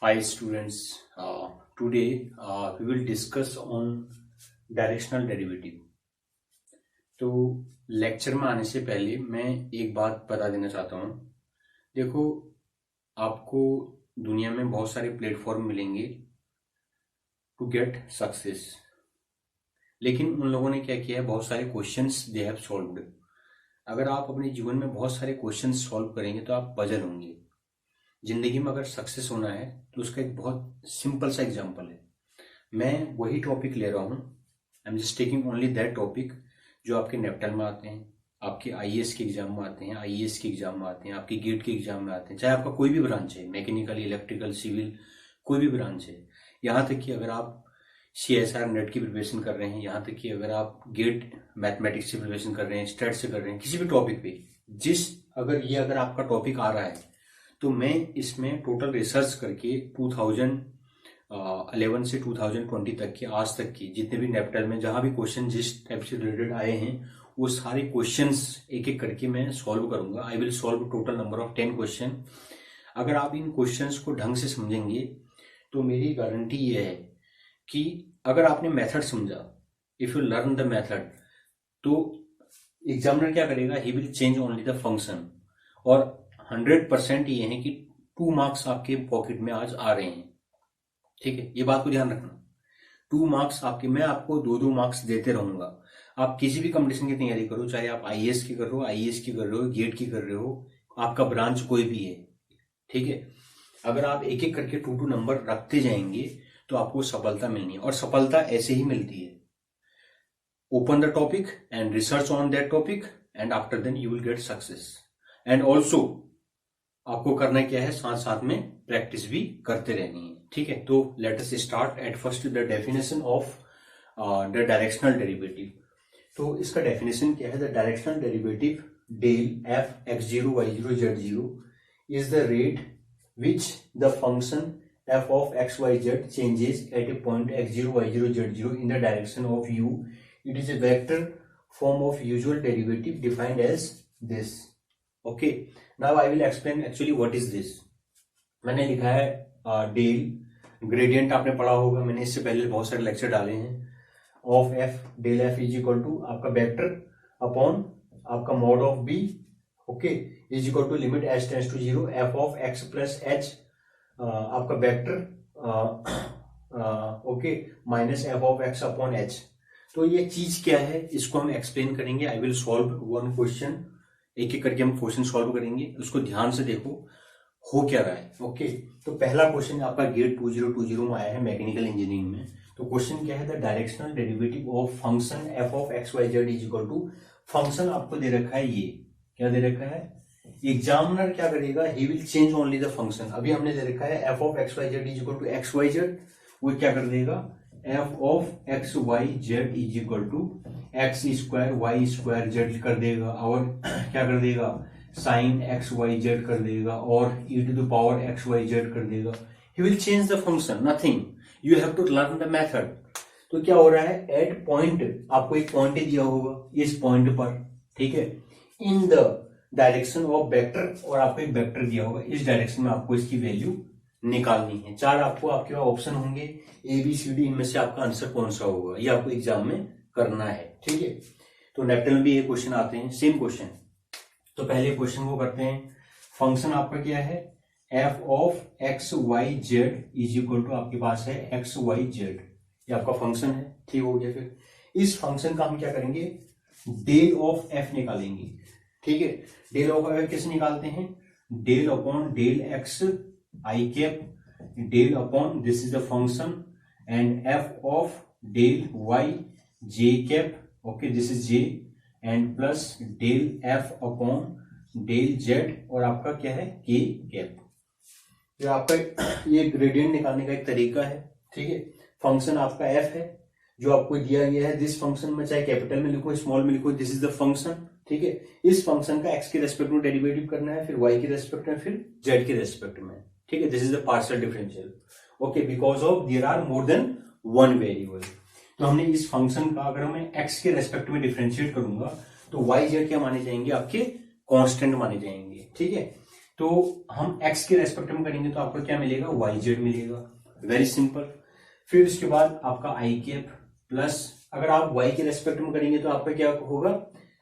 Hi students, today we will discuss on directional derivative. तो lecture में आने से पहले मैं एक बात बता देना चाहता हूँ। देखो, आपको दुनिया में बहुत सारे प्लेटफॉर्म मिलेंगे टू गेट सक्सेस, लेकिन उन लोगों ने क्या किया है, बहुत सारे क्वेश्चंस दे हैव सॉल्व्ड। अगर आप अपने जीवन में बहुत सारे क्वेश्चंस सॉल्व करेंगे तो आप पजल होंगे। जिंदगी में अगर सक्सेस होना है तो उसका एक बहुत सिंपल सा एग्जांपल है। मैं वही टॉपिक ले रहा हूँ, I am just taking only that topic जो आपके नेप्टल में आते हैं, आपके आईएएस के एग्जाम में आते हैं, आईएएस के एग्जाम में आते हैं, आपके गेट के एग्जाम में आते हैं, चाहे आपका कोई भी ब्रांच है, मैकेनिकल, इलेक्ट्रिकल, सिविल, कोई भी ब्रांच है। यहाँ तक कि अगर आप CSR नेट की प्रिपरेशन कर रहे हैं, यहाँ तक कि अगर आप गेट मैथमेटिक्स से प्रिपरेशन कर रहे हैं, स्टैट से कर रहे हैं, किसी भी टॉपिक पे अगर आपका टॉपिक आ रहा है तो मैं इसमें टोटल रिसर्च करके 2011 से 2020 तक के आज तक की जितने भी नेप्टल में जहां भी क्वेश्चन जिस टाइप से रिलेटेड आए हैं वो सारे क्वेश्चंस एक एक करके मैं सॉल्व करूंगा। आई will solve total number of 10 question. अगर आप इन क्वेश्चंस को ढंग से समझेंगे तो मेरी गारंटी ये है कि अगर आपने मेथड समझा, if you learn the method, तो एग्जामिनर क्या करेगा, he will change only the function. और 100% ये है कि 2 मार्क्स आपके पॉकेट में आज आ रहे हैं। ठीक है, ये बात को ध्यान रखना। 2 मार्क्स आपके, मैं आपको 2-2 मार्क्स देते रहूंगा। आप किसी भी कंपटीशन की तैयारी करो, चाहे आप आईएएस की कर रहे हो, आईएएस की कर रहे हो, गेट की कर रहे हो, आपका ब्रांच कोई भी है, ठीक है। अगर आप एक एक करके 2-2 नंबर रखते जाएंगे तो आपको सफलता मिलनी है, और सफलता ऐसे ही मिलती है। Open the topic and research on that topic and after then you will get success. And also आपको करना क्या है, साथ साथ में प्रैक्टिस भी करते रहनी है। ठीक है, तो let us start at first the definition of the directional derivative. तो इसका डेफिनेशन क्या है, the directional derivative del f x zero y zero z zero is the rate which the function f of x y z changes at a point x0 y0 z0 in the direction of u. It is a vector form of usual derivative defined as this. Okay, now I will explain actually what is this. मैंने लिखा है del, gradient आपने पढ़ा होगा, मैंने इससे पहले बहुत सारे लेक्चर डाले हैं। Of f, del f is equal to आपका वेक्टर अपॉन आपका mod of b, okay, is equal to limit h tends to 0 f of x plus h आपका vector okay minus f of x upon h. तो ये चीज क्या है, इसको हम एक्सप्लेन करेंगे। I will solve one question, एक एक करके हम क्वेश्चन सॉल्व करेंगे, उसको ध्यान से देखो हो क्या रहा है। ओके, तो पहला क्वेश्चन आपका गेट 2020 में आया है मैकेनिकल इंजीनियरिंग में। तो क्वेश्चन क्या है, the directional derivative of function f of x y z is equal to, function आपको दे रखा है, ये क्या दे रखा है, एग्जामिनर क्या करेगा, he will change only the function. अभी हमने दे रखा है f of x y z is equal to x y z, वो क्या कर देगा, f of x y z is equal to x square y square z कर देगा, और क्या कर देगा, साइन एक्स वाई जेड कर देगा, और e to the power x y z कर देगा। He will change the function, nothing, you have to learn the method. तो क्या हो रहा है, एट पॉइंट, आपको एक पॉइंट दिया होगा इस पॉइंट पर, ठीक है, in the direction of vector, और आपको एक वेक्टर दिया होगा, इस डायरेक्शन में आपको इसकी वैल्यू निकालनी है। 4 आपको आपके पास ऑप्शन होंगे, ए बी सी डी, इनमें से आपका आंसर कौन सा होगा, ये आपको एग्जाम में करना है। ठीक है, तो नेप्टल में भी ये क्वेश्चन आते हैं, सेम क्वेश्चन। तो पहले क्वेश्चन को करते हैं। फंक्शन आपका क्या है, f of x y z is equal to आपके पास है एक्स वाई जेड, ये आपका फंक्शन है। ठीक हो गया, फिर इस फंक्शन का हम क्या करेंगे, डेल ऑफ एफ निकालेंगे। ठीक है, डेल ऑफ एफ कैसे निकालते हैं, del upon del x i cap, del upon this is the function, and f of del Y J cap, okay this is j, and plus del f upon del z, और आपका क्या है, के cap. जो आपका ये gradient निकालने का एक तरीका है। ठीक है, फंक्शन आपका एफ है जो आपको दिया गया है, दिस फंक्शन में चाहे कैपिटल में लिखो स्मॉल में लिखो, दिस इज द फंक्शन। ठीक है, इस फंक्शन का एक्स के रेस्पेक्ट में डेरिवेटिव करना है, फिर वाई के रेस्पेक्ट में, फिर जेड के रेस्पेक्ट में। ठीक है, this is the partial differential, okay, because of there are more than one variable. तो हमने इस फंक्शन का अगर मैं एक्स के रेस्पेक्ट में डिफरेंशिएट करूंगा तो वाई जेड क्या माने जाएंगे, आपके कांस्टेंट माने जाएंगे। ठीक है, तो हम x के रेस्पेक्ट में करेंगे तो आपको क्या मिलेगा, yz मिलेगा, वेरी सिंपल। फिर उसके बाद आपका i कैप प्लस, अगर आप y के रेस्पेक्ट में करेंगे तो आपका क्या होगा,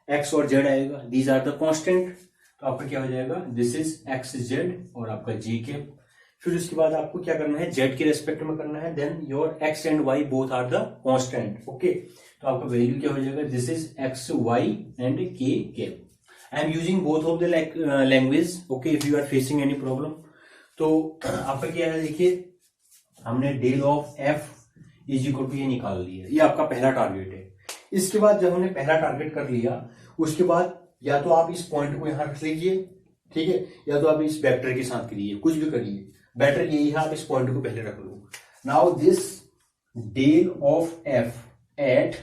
x और z आएगा, दीज आर द कांस्टेंट, तो आपका क्या हो जाएगा, दिस इज एक्स जेड और आपका जी कैप। फिर उसके बाद आपको क्या करना है, z के रेस्पेक्ट में करना है, then your x and y both are the constant, okay. तो आपका वैल्यू क्या हो जाएगा, this is x y and k cap. I am using both of the language, okay, if you are facing any problem. तो आपका क्या है, देखिए हमने del of F is equal to ये निकाल लिया, ये आपका पहला टारगेट है। इसके बाद जब हमने पहला टारगेट कर लिया, उसके बाद या तो आप इस पॉइंट को यहां रख लीजिए, ठीक है, या तो आप इस वेक्टर के साथ करिए, कुछ भी करिए, बेटर यही है आप इस पॉइंट को पहले रख लो। Now this del of f at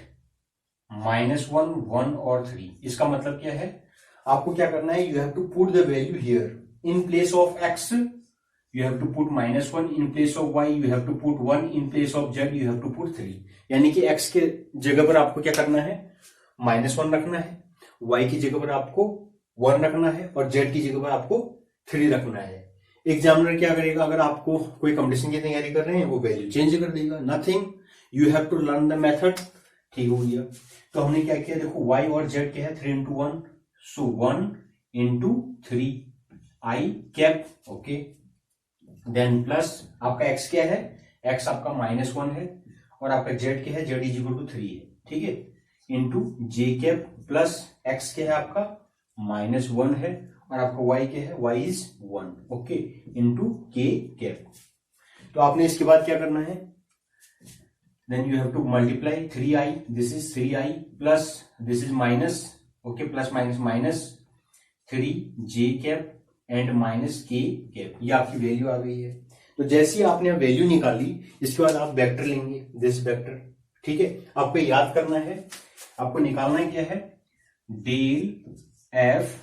-1, 1 और 3, इसका मतलब क्या है, आपको क्या करना है, you have to put the value here in place of x, you have to put -1 in place of y, you have to put 1 in place of z, you have to put 3। यानी कि x के जगह पर आपको क्या करना है, -1 रखना है, y की जगह पर आपको 1 रखना है और z की जगह पर आपको 3 रखना है। एग्जामिनर क्या करेगा, अगर आपको कोई कंपटीशन की तैयारी कर रहे हैं वो वैल्यू चेंज कर देगा, nothing, you have to learn the method, ठीक हो गया। तो हमने क्या किया, देखो y और z क्या है, 3 into 1, so 1 into 3 i cap, okay. Then plus आपका x क्या है, x आपका -1 है और आपका z क्या है, z इज इक्वल टू 3 है, ठीक है, इंटू जे कैप प्लस x क्या है आपका -1 है और आपका y क्या है, y is 1, okay, into k cap. तो आपने इसके बाद क्या करना है, then you have to multiply 3i, this is 3i plus this is minus, okay, plus minus minus 3j cap and -k cap, ये आपकी वैल्यू आ गई है। तो जैसे ही आपने वैल्यू निकाली, इसके बाद आप वेक्टर लेंगे, दिस वेक्टर, ठीक है। आपको याद करना है, आपको निकालना क्या है, डेल एफ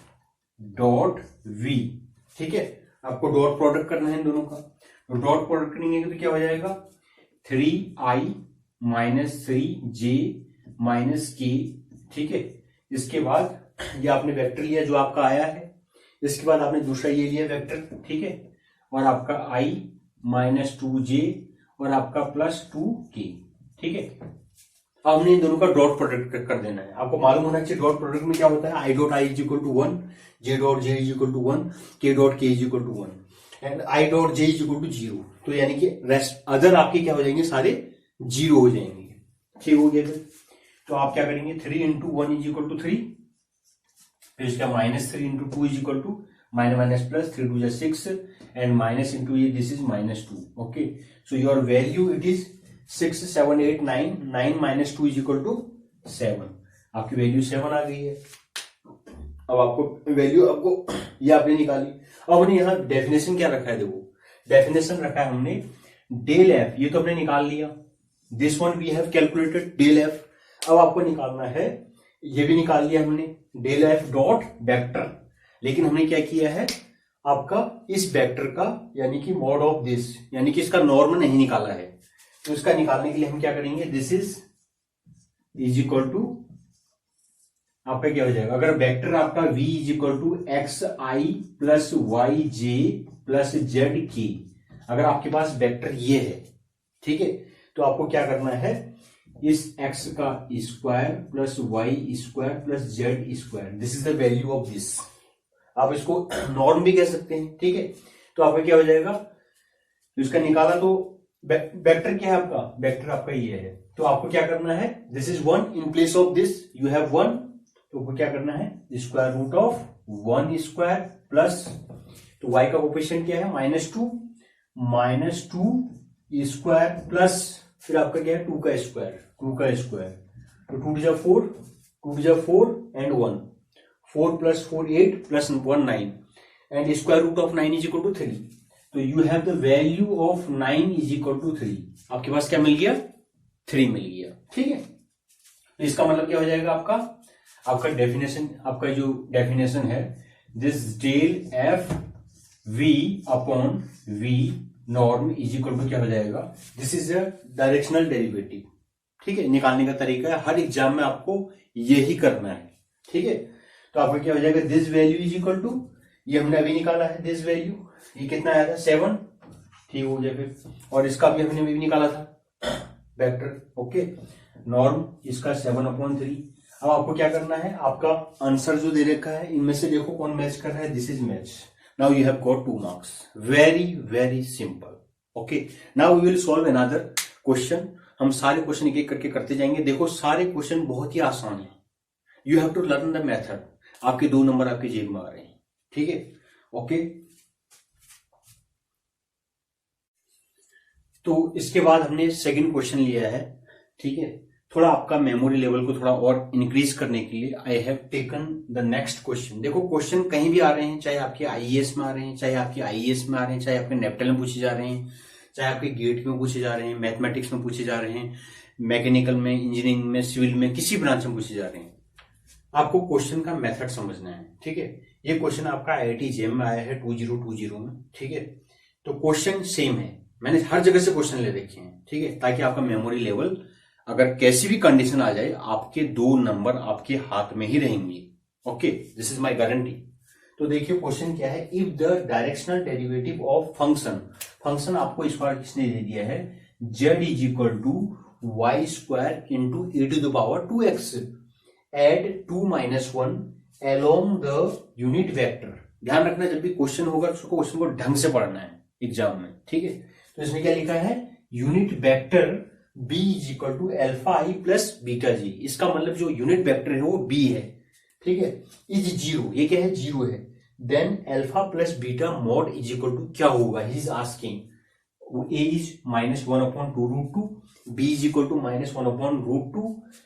डॉट वी, ठीक है, आपको डॉट प्रोडक्ट करना है इन दोनों का। तो डॉट प्रोडक्ट करेंगे तो क्या हो जाएगा, 3i - 3j -k, ठीक है। इसके बाद ये आपने वेक्टर लिया जो आपका आया है, इसके बाद आपने दूसरा ये लिया वेक्टर, ठीक है, और आपका i - 2j और आपका +2k, ठीक है। अब हमने इन दोनों का डॉट प्रोडक्ट कर देना है। आपको मालूम होना चाहिए डॉट प्रोडक्ट में क्या होता है, i dot i is equal to 1, j dot j is equal to 1, k dot k is equal to 1 and i dot j is equal to 0। तो यानी कि रेस्ट अदर आपके क्या हो जाएंगे, सारे 0 हो जाएंगे, ठीक हो गया। तो आप क्या करेंगे, 3 into 1 इज इक्वल टू 3, फिर इसका -3 into 2 is equal to minus plus 3 2 6 and minus into ये this is -2, okay. So your value it is 6 7 8 9, 9 - 2 is equal to 7, आपकी वैल्यू 7 आ गई है। अब आपको वैल्यू आपको ये आपने निकाली। अब हमने यहाँ डेफिनेशन क्या रखा है, देखो डेफिनेशन रखा है हमने डेल एफ, ये तो हमने निकाल लिया, this one we have calculated del f. अब आपको निकालना है, ये भी निकाल लिया हमने, डेल एफ डॉट वेक्टर, लेकिन हमने क्या किया है, आपका इस वेक्टर का यानी कि मॉड ऑफ दिस, यानी कि इसका नॉर्म नहीं निकाला है। तो इसका निकालने के लिए हम क्या करेंगे, दिस इज इक्वल टू आपका क्या हो जाएगा, अगर वेक्टर आपका v is equal to x i plus y j plus z की, अगर आपके पास वेक्टर ये है, ठीक है, तो आपको क्या करना है, इस x का square plus y square plus z square, this is the value of this. आप इसको नॉर्म भी कह सकते हैं, ठीक है। तो आपका क्या हो जाएगा, तो इसका निकाला तो वेक्टर क्या है आपका, वेक्टर आपका ये है, तो आपको क्या करना है, this is 1 in place of this you have 1, तो आपको क्या करना है, square root of 1 square plus, तो y का कोफिशिएंट क्या है, -2 स्क्वायर प्लस फिर आपका क्या है 2 का स्क्वायर, तो 2 to 4 and 1, 4 + 4 8 + 1 9 and square root of 9 is equal to 3। तो you have the value of 9 is equal to 3। आपके पास क्या मिल गया, 3 मिल गया, ठीक है। तो इसका मतलब क्या हो जाएगा, आपका डेफिनेशन, आपका जो डेफिनेशन है, this del f v upon v norm is equal to क्या हो जाएगा, this is a directional derivative, ठीक है। निकालने का तरीका है, हर एग्जाम में आपको यही करना है, ठीक है। तो आपका क्या हो जाएगा, this value is equal to ये हमने अभी निकाला है दिस वैल्यू, ये कितना आया था 7, ठीक हो गया फिर। और इसका भी हमने अभी निकाला था वेक्टर, ओके। नॉर्म इसका 7/3। अब आपको क्या करना है, आपका आंसर जो दे रखा है इनमें से देखो कौन मैच कर रहा है, this is match. Now you have got 2 marks, very very simple, okay. Now we will solve another question. हम सारे क्वेश्चन एक एक करके करते जाएंगे। देखो सारे क्वेश्चन बहुत ही आसान है, you have to learn the method. आपके 2 नंबर आपकी जेब में आ रहे हैं, ठीक है, ओके। तो इसके बाद हमने सेकंड क्वेश्चन लिया है, ठीक है। थोड़ा आपका मेमोरी लेवल को थोड़ा और इंक्रीज करने के लिए I have taken the next question. देखो क्वेश्चन कहीं भी आ रहे हैं, चाहे आपके आईएएस में आ रहे हैं, चाहे आपके आईएएस में आ रहे हैं, चाहे आपके नेप्टल में पूछे जा रहे हैं, चाहे आपके गेट में पूछे जा रहे हैं, मैथमेटिक्स में पूछे जा रहे हैं, मैकेनिकल में, इंजीनियरिंग में, सिविल में, किसी ब्रांच में पूछे जा रहे हैं। आपको क्वेश्चन का मेथड समझना है, ठीक है। ये क्वेश्चन आपका आईआईटी जेम में आया है 2020 में, ठीक है। तो क्वेश्चन सेम है, मैंने हर जगह से क्वेश्चन ले रखे हैं, ठीक है, ताकि आपका मेमोरी लेवल अगर कैसी भी कंडीशन आ जाए आपके 2 नंबर आपके हाथ में ही रहेंगे, okay, this is my guarantee. तो देखिए क्वेश्चन क्या है, if the directional derivative of function आपको इस बार किसने दे दिया है, z is equal to y square into e to the power 2x at 2 - 1 along the unit vector. ध्यान रखना जब भी क्वेश्चन होगा उसको क्वेश्चन को ढंग से पढ़ना है एग्जाम में, ठीक है। तो इसमें क्या लिखा है, unit vector b is equal to alpha i plus beta j. इसका मतलब जो यूनिट वेक्टर है वो b है, ठीक है, इज 0, ये क्या है 0 है। Then alpha plus beta mod is equal to क्या होगा, he is asking, a is -1/2√2, b is equal to -1/√2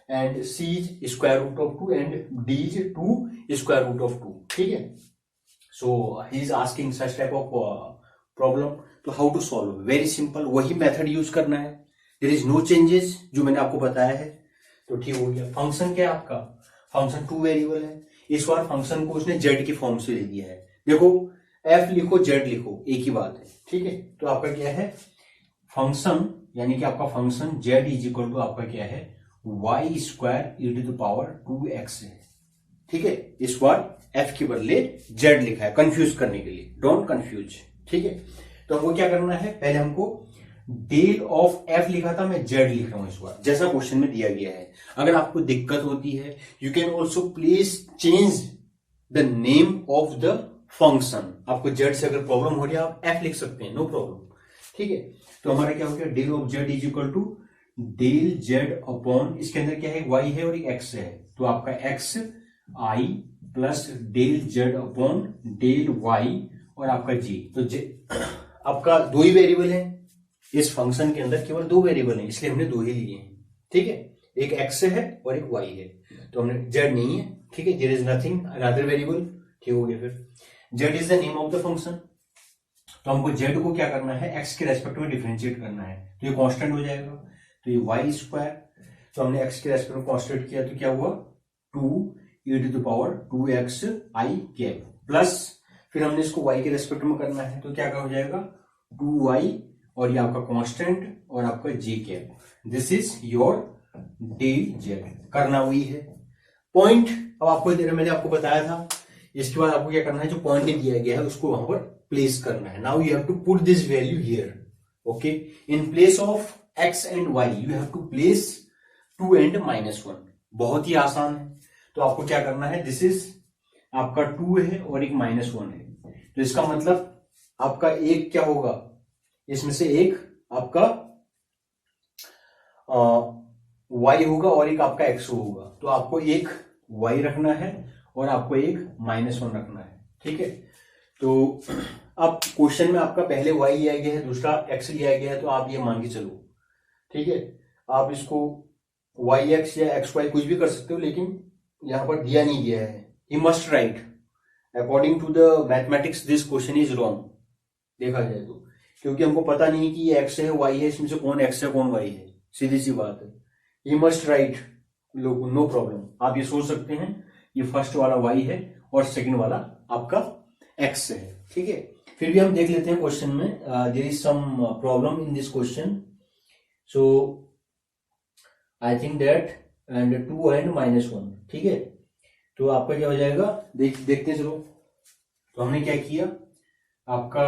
and c is square root of 2 and d is 2 square root of 2, ठीक है। so he is asking such type of problem। तो how to solve, very simple, वही method use करना है, there is no changes जो मैंने आपको बताया है। तो ठीक हो गया। फंक्शन क्या है आपका, फंक्शन 2 वेरिएबल है, इस बार फंक्शन को उसने z की फॉर्म से ले दिया है। देखो f लिखो z लिखो एक ही बात है, ठीक है। तो आपका क्या है फंक्शन, यानी कि आपका function z is equal to आपका क्या है y square e to the power 2x है, ठीक है। इस बार f के बदले z लिखा है कंफ्यूज करने के लिए, डोंट कंफ्यूज, ठीक है। तो हमको क्या करना है, पहले हमको डेल ऑफ f लिखा था, मैं z लिख रहा हूं इस बार जैसा क्वेश्चन में दिया गया है। अगर आपको दिक्कत होती है you can also please change the name of the function. आपको z से अगर प्रॉब्लम हो रही है आप f लिख सकते हैं, नो प्रॉब्लम, ठीक है। तो हमारा क्या हो गया, del of z is equal to del z upon, इसके अंदर क्या है y है और एक x है, तो आपका x i plus del z upon del y और आपका g। तो आपका 2 ही वेरिएबल है इस फंक्शन के अंदर, केवल 2 वेरिएबल हैं इसलिए हमने 2 ही लिए हैं, ठीक है। एक x है और एक y है, तो हमने z नहीं है, ठीक है, there is nothing another variable, ठीक हो गया। फिर z is the name of the function, तो हमको z को क्या करना है x के रेस्पेक्ट में डिफरेंशिएट करना है, तो ये कांस्टेंट हो जाएगा, तो ये वाई स्क्वायर, तो हमने x के रेस्पेक्ट में कांस्टेंट किया तो क्या हुआ 2 e to the power 2x i cap plus, फिर हमने इसको y के रेस्पेक्ट में करना है तो क्या हो जाएगा 2y और ये आपका कांस्टेंट और आपका j cap, this is your del z। करना वही है पॉइंट। अब आपको मैंने आपको बताया था, इसके बाद आपको क्या करना है, जो पॉइंट दिया गया है उसको वहां पर प्लेस करना है। Now you have to put this value here, okay, in place of x and y you have to place 2 and -1। बहुत ही आसान है। तो आपको क्या करना है, दिस इज आपका 2 है और एक -1 है, तो इसका मतलब आपका एक क्या होगा, इसमें से एक आपका y होगा और एक आपका x होगा, तो आपको एक y रखना है और आपको एक -1 रखना है, ठीक है। तो अब क्वेश्चन में आपका पहले y लिया गया है, दूसरा x लिया गया है, तो आप ये मान के चलो, ठीक है। आप इसको yx या xy कुछ भी कर सकते हो, लेकिन यहां पर दिया नहीं गया है। You must write according to the mathematics this question is wrong, देखा जाए तो, क्योंकि हमको पता नहीं कि ये x है y है, इसमें से कौन x है कौन y है, सीधी सी बात है। यू मस्ट राइट, लोग नो प्रॉब्लम, आप ये सोच सकते हैं ये फर्स्ट वाला y है और सेकंड वाला आपका x है, ठीक है। फिर भी हम देख लेते हैं क्वेश्चन में, there is some problem in this question, so I think that and 2 and -1, ठीक है। तो आपका क्या हो जाएगा, देखते हैं चलो। तो हमने क्या किया, आपका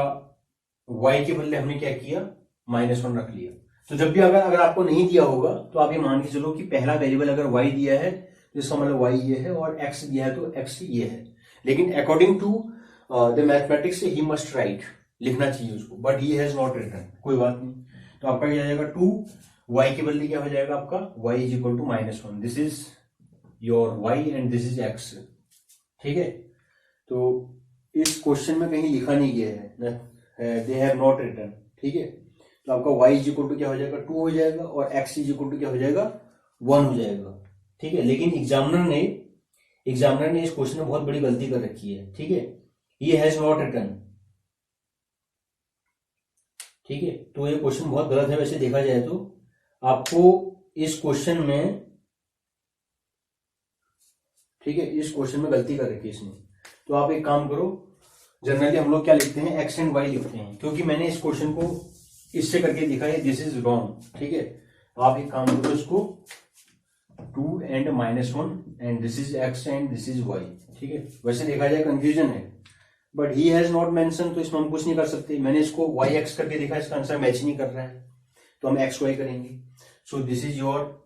y के बदले हमने क्या किया, -1 रख लिया। तो जब भी अगर आपको नहीं दिया होगा तो आप ये मान के चलो कि पहला वेरिएबल अगर y दिया है तो इसका मतलब y ये है, और x दिया है तो x ये है। लेकिन according to the mathematics he must write, लिखना चाहिए उसको, but he has not written, कोई बात नहीं। तो आपका क्या जाएगा 2y के बदले क्या हो जाएगा आपका y is equal to -1, this is your y and this is x, ठीक है। तो इस क्वेश्चन में कहीं लिखा नहीं गया है, दे हैव नॉट रिटन, ठीक है। तो आपका y इज इक्वल टू क्या हो जाएगा 2 हो जाएगा, और x इज इक्वल टू क्या हो जाएगा 1 हो जाएगा, ठीक है। लेकिन एग्जामिनर ने इस क्वेश्चन में बहुत बड़ी गलती कर रखी है, ठीक है, ही हैज नॉट रिटन, ठीक है। तो ये क्वेश्चन बहुत गलत है वैसे देखा जाए तो। आपको इस क्वेश्चन में, ठीक है, इस क्वेश्चन में गलती कर रखी है इसने। तो आप एक काम करो, जनरली हम लोग क्या लिखते हैं, x एंड y लिखते हैं, क्योंकि मैंने इस क्वेश्चन को इससे करके लिखा है, दिस इज रॉन्ग, ठीक है। तो आप एक काम करो, इसको 2 and -1 and this is x and this is y, ठीक है। वैसे देखा जाए कंफ्यूजन है, but he has not mention, तो इसमें हम कुछ नहीं कर सकते। मैंने इसको yx करके देखा, इसका आंसर मैच नहीं कर रहा है, तो हम xy करेंगे। So this is your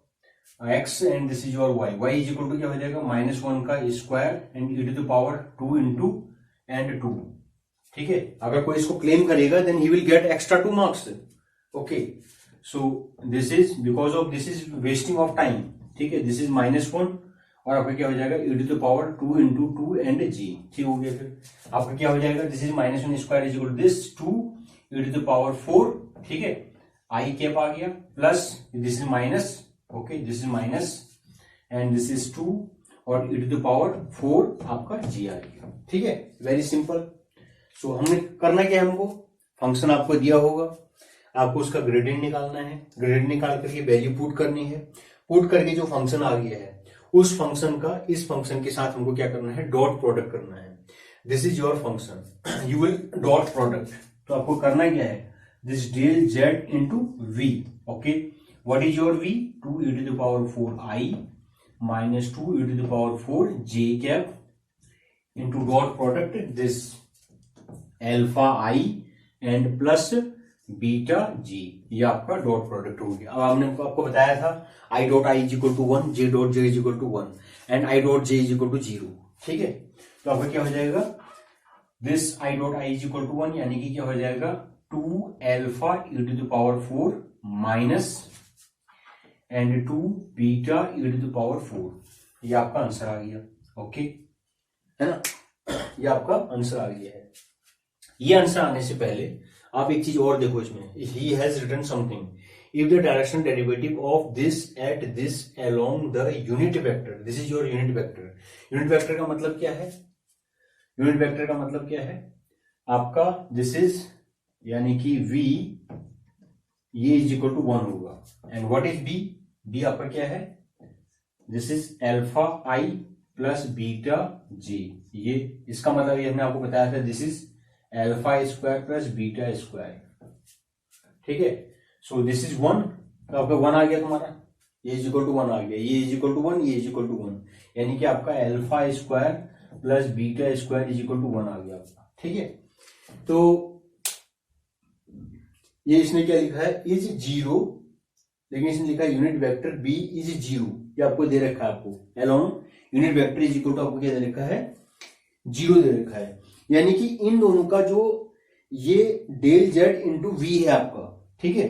x and this is your y is equal to क्या हो जाएगा -1 का square and e⁻² into and 2, ठीक है। अगर कोई इसको क्लेम करेगा then he will get extra 2 marks, okay. So this is because of this is wasting of time, ठीक है। दिस इज -1 और आपका क्या हो जाएगा e⁻² इंटू 2 एंड g, ठीक हो गया। फिर आपका क्या हो जाएगा, this is -1 square is equal to this 2 e⁻4, ठीक है, i कैप आ गया, plus this is minus, okay, this is minus and this is 2 और e⁻4 आपका g आ गया, ठीक है। Very simple. सो हमने करना क्या है, हमको फंक्शन आपको दिया होगा, आपको उसका ग्रेडियंट निकालना है, ग्रेडियंट निकाल करके वैल्यू पुट करनी है, पुट करके जो फंक्शन आ गया है उस फंक्शन का इस फंक्शन के साथ हमको क्या करना है, डॉट प्रोडक्ट करना है। This is your function, you will dot product. तो आपको करना क्या है, this del z into v, okay. What is your v, 2 e⁻4i minus 2 e⁻4 j cap into dot product this alpha i and plus beta j, ये आपका dot product हो गया। अब हमने आपको बताया था i dot i is equal to 1, j dot j is equal to 1 and i dot j is equal to 0, ठीक है। तो आपका क्या हो जाएगा, this i dot i is equal to 1, यानी कि क्या हो जाएगा 2 alpha e⁻4 minus and 2 beta e⁻4, ये आपका आंसर आ गया, ओके, है ना। ये आपका आंसर आ गया है। ये आंसर आने से पहले आप एक चीज और देखो इसमें, he has written something, if the direction derivative of this at this along the unit vector, this is your unit vector. Unit vector का मतलब क्या है, यूनिट वेक्टर का मतलब क्या है आपका, दिस इज यानी कि v ये इज इक्वल टू 1 होगा, and what is b, b आपका क्या है, this is alpha i plus beta j, ये इसका मतलब ये हमने आपको बताया था, this is alpha square plus beta square, ठीक है। सो दिस इज 1, तो आपका 1 आ गया तुम्हारा, ये इज इक्वल टू 1 आ गया, ये इज इक्वल टू 1, ये इज इक्वल टू 1, यानी कि आपका alpha square plus beta square is equal to 1 आ गया आपका, ठीक है। तो ये इसने क्या लिखा है, इज 0, लेकिन इसने लिखा है यूनिट वेक्टर b इज 0, ये आपको दे रखा है, आपको along unit vector is equal to आपको क्या दे रखा है, 0 दे रखा है, यानी कि इन दोनों का जो ये डेल z इंटू वी है आपका, ठीक है,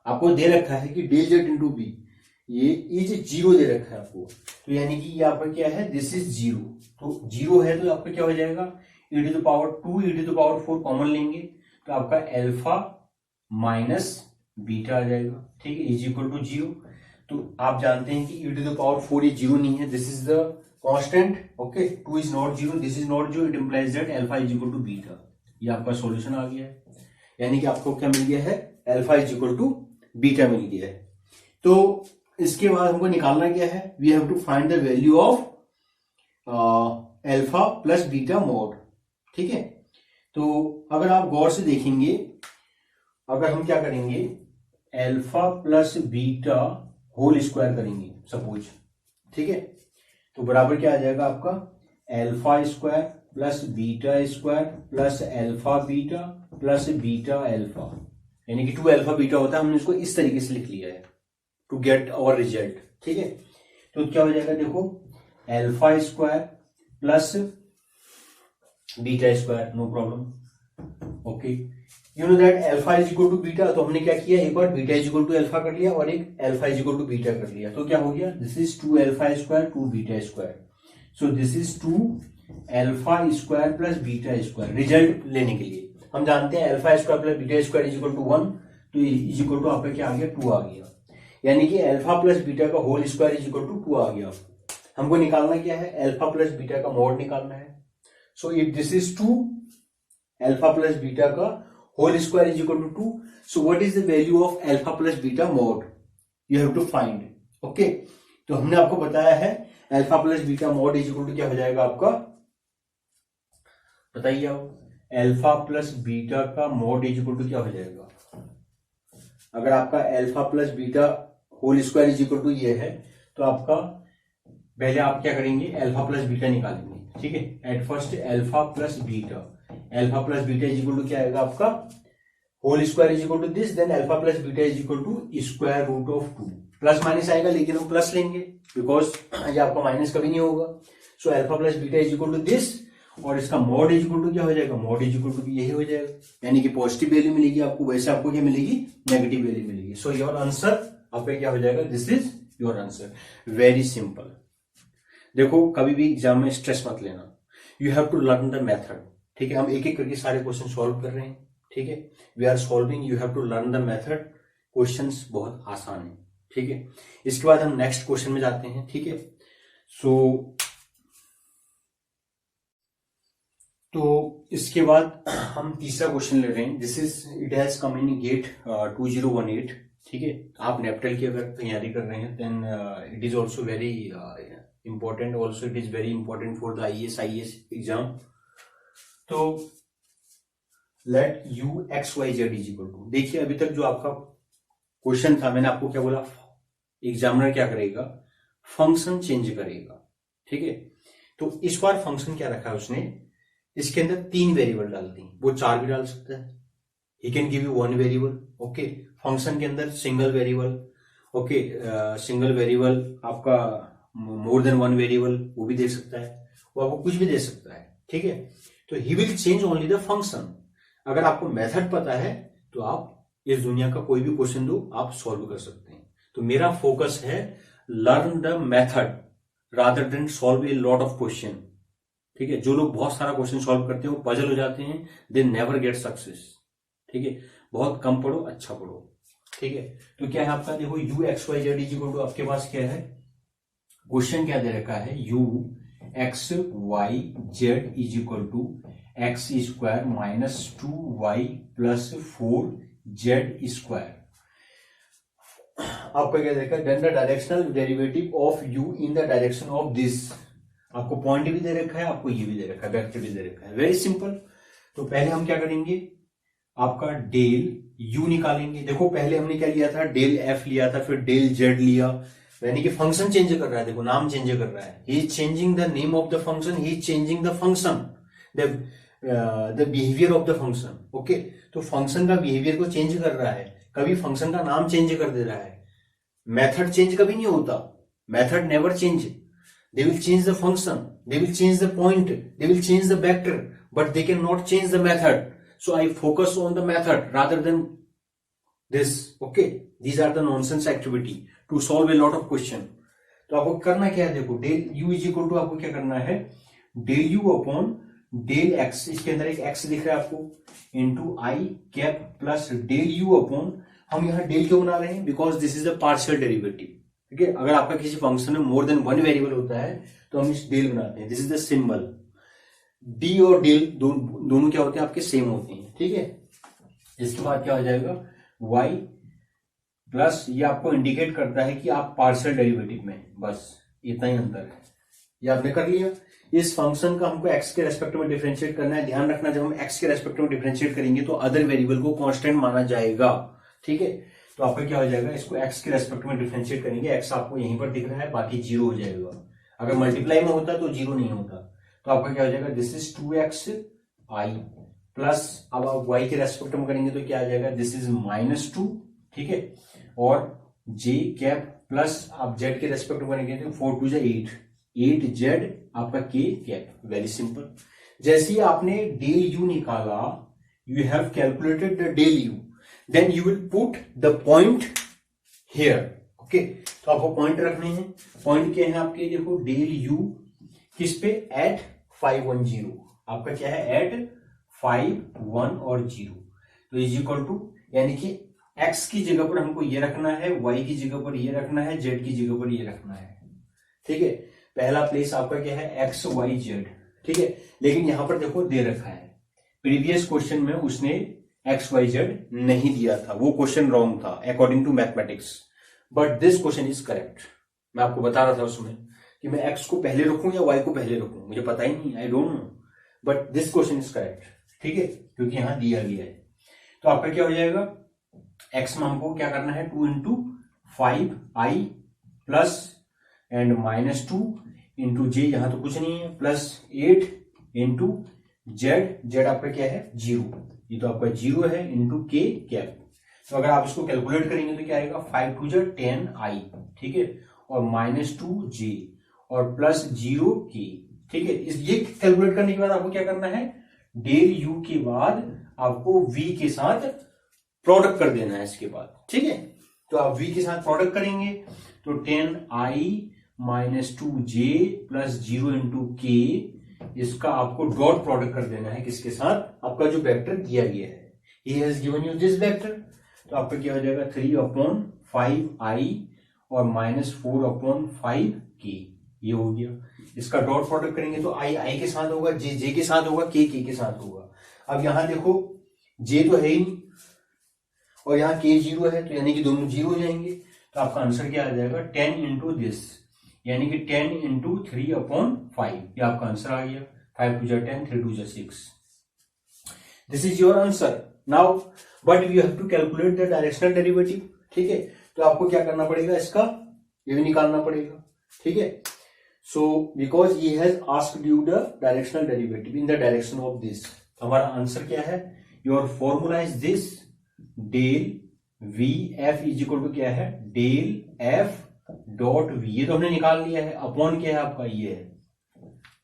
आपको दे रखा है कि डेल z इंटू वी ये इज 0 दे रखा है आपको, तो यानी कि ये आपका क्या है, दिस इज 0, तो 0 है तो आपका क्या हो जाएगा e⁻2 e⁻4 कॉमन लेंगे तो आपका अल्फा माइनस बीटा आ जाएगा, ठीक है, इज इक्वल टू 0। तो आप जानते हैं कि e⁻4 ये 0 नहीं है, this is the constant, okay, 2 is not 0, this is not 0, it implies that alpha is equal to beta, ये आपका सॉल्यूशन आ गया है, यानी कि आपको क्या मिल गया है, alpha is equal to beta मिल गया है। तो इसके बाद हमको निकालना क्या है, we have to find the value of alpha plus beta mod, ठीक है। तो अगर आप गौर से देखेंगे, अगर हम क्या करेंगे, alpha plus beta whole square करेंगे सपोज, ठीक है, तो बराबर क्या आ जाएगा आपका, alpha square plus beta square plus alpha beta plus beta alpha, यानी कि 2 अल्फा बीटा होता है। हमने इसको इस तरीके से लिख लिया है टू गेट आवर रिजल्ट। ठीक है, तो क्या हो जाएगा, देखो alpha square plus beta square, no problem. Okay, you know that alpha is equal to beta, तो हमने क्या किया, एक बार beta is equal to alpha कर लिया और एक alpha is equal to beta कर लिया। तो क्या हो गया, this is 2 alpha square 2 beta square, so this is 2 alpha square plus beta square. Result लेने के लिए हम जानते हैं alpha square plus beta square is equal to 1, तो इज इक्वल टू आपका क्या आ गया, 2 आ गया, यानी कि अल्फा प्लस बीटा का whole square is equal to 2 आ गया। हमको निकालना क्या है, अल्फा प्लस बीटा का मॉड निकालना है। So if this is 2 alpha plus beta का whole square is equal to 2, so what is the value of alpha plus beta mod, you have to find. Okay, तो हमने आपको बताया है alpha plus beta mod is equal to क्या हो जाएगा आपका, बताइए आप, अल्फा प्लस बीटा का मॉड इज इक्वल टू क्या हो जाएगा। अगर आपका alpha plus beta whole square is equal to ये है, तो आपका पहले आप क्या करेंगे, अल्फा प्लस बीटा निकालेंगे। ठीक है, at first alpha plus beta is equal to क्या आएगा आपका, whole square is equal to this, then alpha plus beta is equal to square root of 2। Plus minus आएगा लेकिन हम प्लस लेंगे बिकॉज ये आपका माइनस कभी नहीं होगा। So alpha plus beta is equal to this, और इसका मॉड इज इक्वल टू क्या हो जाएगा, मॉड इज इक्वल टू यही हो जाएगा, यानी कि पॉजिटिव वैल्यू मिलेगी आपको, वैसे आपको क्या मिलेगी, नेगेटिव वैल्यू मिलेगी। सो योर आंसर आपका क्या हो जाएगा, this is your answer. Very simple. देखो कभी भी एग्जाम में स्ट्रेस मत लेना, you have to learn the method. ठीक है, हम एक एक करके सारे क्वेश्चन सॉल्व कर रहे हैं। ठीक है, we are solving, you have to learn the method. Questions बहुत आसान है। ठीक है, इसके बाद हम नेक्स्ट क्वेश्चन में जाते हैं। ठीक है, सो तो इसके बाद हम तीसरा क्वेश्चन ले रहे हैं। This is it has come in GATE 2018। ठीक है, आप नेप्टल की अगर तैयारी कर रहे हैं then it is also very important, also it is very important for the IAS exam. तो let u x y z is equal to, देखिए अभी तक जो आपका क्वेश्चन था, मैंने आपको क्या बोला, एग्जामिनर क्या करेगा, फंक्शन चेंज करेगा। ठीक है, तो इस बार फंक्शन क्या रखा है उसने, इसके अंदर 3 वेरिएबल डाल दी, वो 4 भी डाल सकता है, he can give you 1 variable. Okay, function के अंदर single variable, okay, single variable आपका मोर देन 1 वेरिएबल वो भी दे सकता है, वो आपको कुछ भी दे सकता है। ठीक है, तो ही will change only the function. अगर आपको मेथड पता है तो आप इस दुनिया का कोई भी क्वेश्चन दो आप सॉल्व कर सकते हैं। तो मेरा फोकस है learn the method rather than solve a lot of question. ठीक है, जो लोग बहुत सारा क्वेश्चन सॉल्व करते हैं वो पजल हो जाते हैं, दे नेवर गेट सक्सेस। ठीक है, बहुत कम पढ़ो, अच्छा पढ़ो। ठीक है, तो क्या है आपका, देखो u x y z is equal to, आपके पास क्या है, क्वेश्चन क्या दे रखा है, u x y z is equal to x square minus 2y plus 4z square. आपका क्या देखा, then the directional derivative of u in the direction of this. आपको पॉइंट भी दे रखा है, आपको ये भी दे रखा है, वेक्टर भी दे रखा है। Very simple. तो पहले हम क्या करेंगे, आपका डेल u निकालेंगे। देखो पहले हमने क्या लिया था, डेल f लिया था, फिर डेल z लिया, यानी कि फंक्शन चेंज कर रहा है। देखो नाम चेंज कर रहा है, he is changing the name of the function, he is changing the function, the behaviour of the function. Okay, तो फंक्शन का बिहेवियर को चेंज कर रहा है, कभी फंक्शन का नाम चेंज कर दे रहा है। मेथड चेंज कभी नहीं होता, method never change, they will change the function, they will change the point, they will change the vector, but they cannot change the method. So I focus on the method rather than this. Okay, these are the nonsense activity to solve a lot of question. तो आपको करना क्या है, देखो del u is equal to, आपको क्या करना है, del u upon del x, इसके अंदर एक x दिख रहा है आपको, into I cap plus del u upon, हम यहाँ डेल क्यों बना रहे हैं, because this is the partial derivative. ठीक है, अगर आपका किसी फंक्शन में मोर देन 1 वेरिएबल होता है तो हम इस डेल बनाते हैं, this is the symbol. D और डेल दोनों क्या होते हैं, आपके सेम होते हैं। ठीक है, इसके बाद क्या हो जाएगा, y प्लस, ये आपको इंडिकेट करता है कि आप पार्शियल डेरिवेटिव में, बस इतना ही अंतर है, ये आपने कर लिया। इस फंक्शन का हमको x के रेस्पेक्ट में डिफरेंशिएट करना है। ध्यान रखना, जब हम x के रेस्पेक्ट में डिफरेंशिएट करेंगे तो अदर वेरिएबल को कांस्टेंट माना जाएगा। ठीक है, तो आपका क्या हो जाएगा, इसको x के रेस्पेक्ट में डिफरेंशिएट करेंगे, x आपको यहीं पर दिख रहा है, बाकी 0 हो जाएगा। अगर मल्टीप्लाई में होता तो 0 नहीं होता, तो आपका क्या हो जाएगा, this is 2x I plus, अब आप y के रेस्पेक्ट में करेंगे तो क्या आ जाएगा, दिस इज -2, ठीक है, और j कैप प्लस आप z के रेस्पेक्ट में करेंगे तो 4 2 8, 8z आपका k कैप। Very simple. जैसे ही आपने डेल u निकाला, you have calculated the del u, then you will put the point here. Okay, तो आपको पॉइंट रखने हैं। पॉइंट क्या है आपके, देखो डेल u किस पे, एट 5 1 0, आपका क्या है, एट 5 1 और 0, तो इज इक्वल टू, यानी कि x की जगह पर हमको ये रखना है, y की जगह पर ये रखना है, z की जगह पर ये रखना है, ठीक है। पहला प्लेस आपका क्या है, x y z, ठीक है। लेकिन यहां पर देखो दे रखा है, प्रीवियस क्वेश्चन में उसने x y z नहीं दिया था, वो क्वेश्चन रॉन्ग था according to mathematics, but this question is correct. मैं आपको बता रहा था उसमें कि मैं x को पहले रखूं या y को पहले रखूं, मुझे पता ही नहीं, आई don't no, but this question is correct, ठीक है, क्योंकि यहां दिया गया है। तो आपका क्या हो जाएगा, x में हमको क्या करना है, 2 into 5i plus and -2 into j, यहां तो कुछ नहीं है, प्लस 8 इंटू z आपका क्या है, 0, ये तो आपका 0 है, इंटू k कैप। तो अगर आप इसको कैलकुलेट करेंगे तो क्या आएगा, 5 2 10i, ठीक है, और -2j और प्लस 0k, ठीक है। ये कैलकुलेट करने के बाद आपको क्या करना है, डेल u के बाद आपको v के साथ प्रोडक्ट कर देना है इसके बाद, ठीक है। तो आप v के साथ प्रोडक्ट करेंगे तो 10i -2j plus 0 into k, इसका आपको डॉट प्रोडक्ट कर देना है किसके साथ, आपका जो वेक्टर दिया गया है, he has given you this vector, तो आपका क्या हो जाएगा, 3/5i और -4/5k, ये हो गया। इसका डॉट प्रोडक्ट करेंगे तो i के साथ होगा, j के साथ होगा, k के साथ होगा। अब यहां देखो j तो है ही नहीं और यहाँ k 0 है, तो यानी कि दोनों 0 हो जाएंगे, तो आपका आंसर क्या आ जाएगा, 10 इंटू दिस, यानी कि 10 इंटू 3/5, ये आपका आंसर आ गया। 5 2 10, 3 2 6, this is your answer. Now but you have to calculate the directional derivative, ठीक है। तो आपको क्या करना पड़ेगा, इसका ये भी निकालना पड़ेगा, ठीक है। So because he has asked you the directional derivative in the direction of this, हमारा आंसर क्या है, your formula is this, del v f is equal to क्या है, डेल एफ डॉट वी, ये तो हमने निकाल लिया है, अपॉन क्या है आपका, ये है,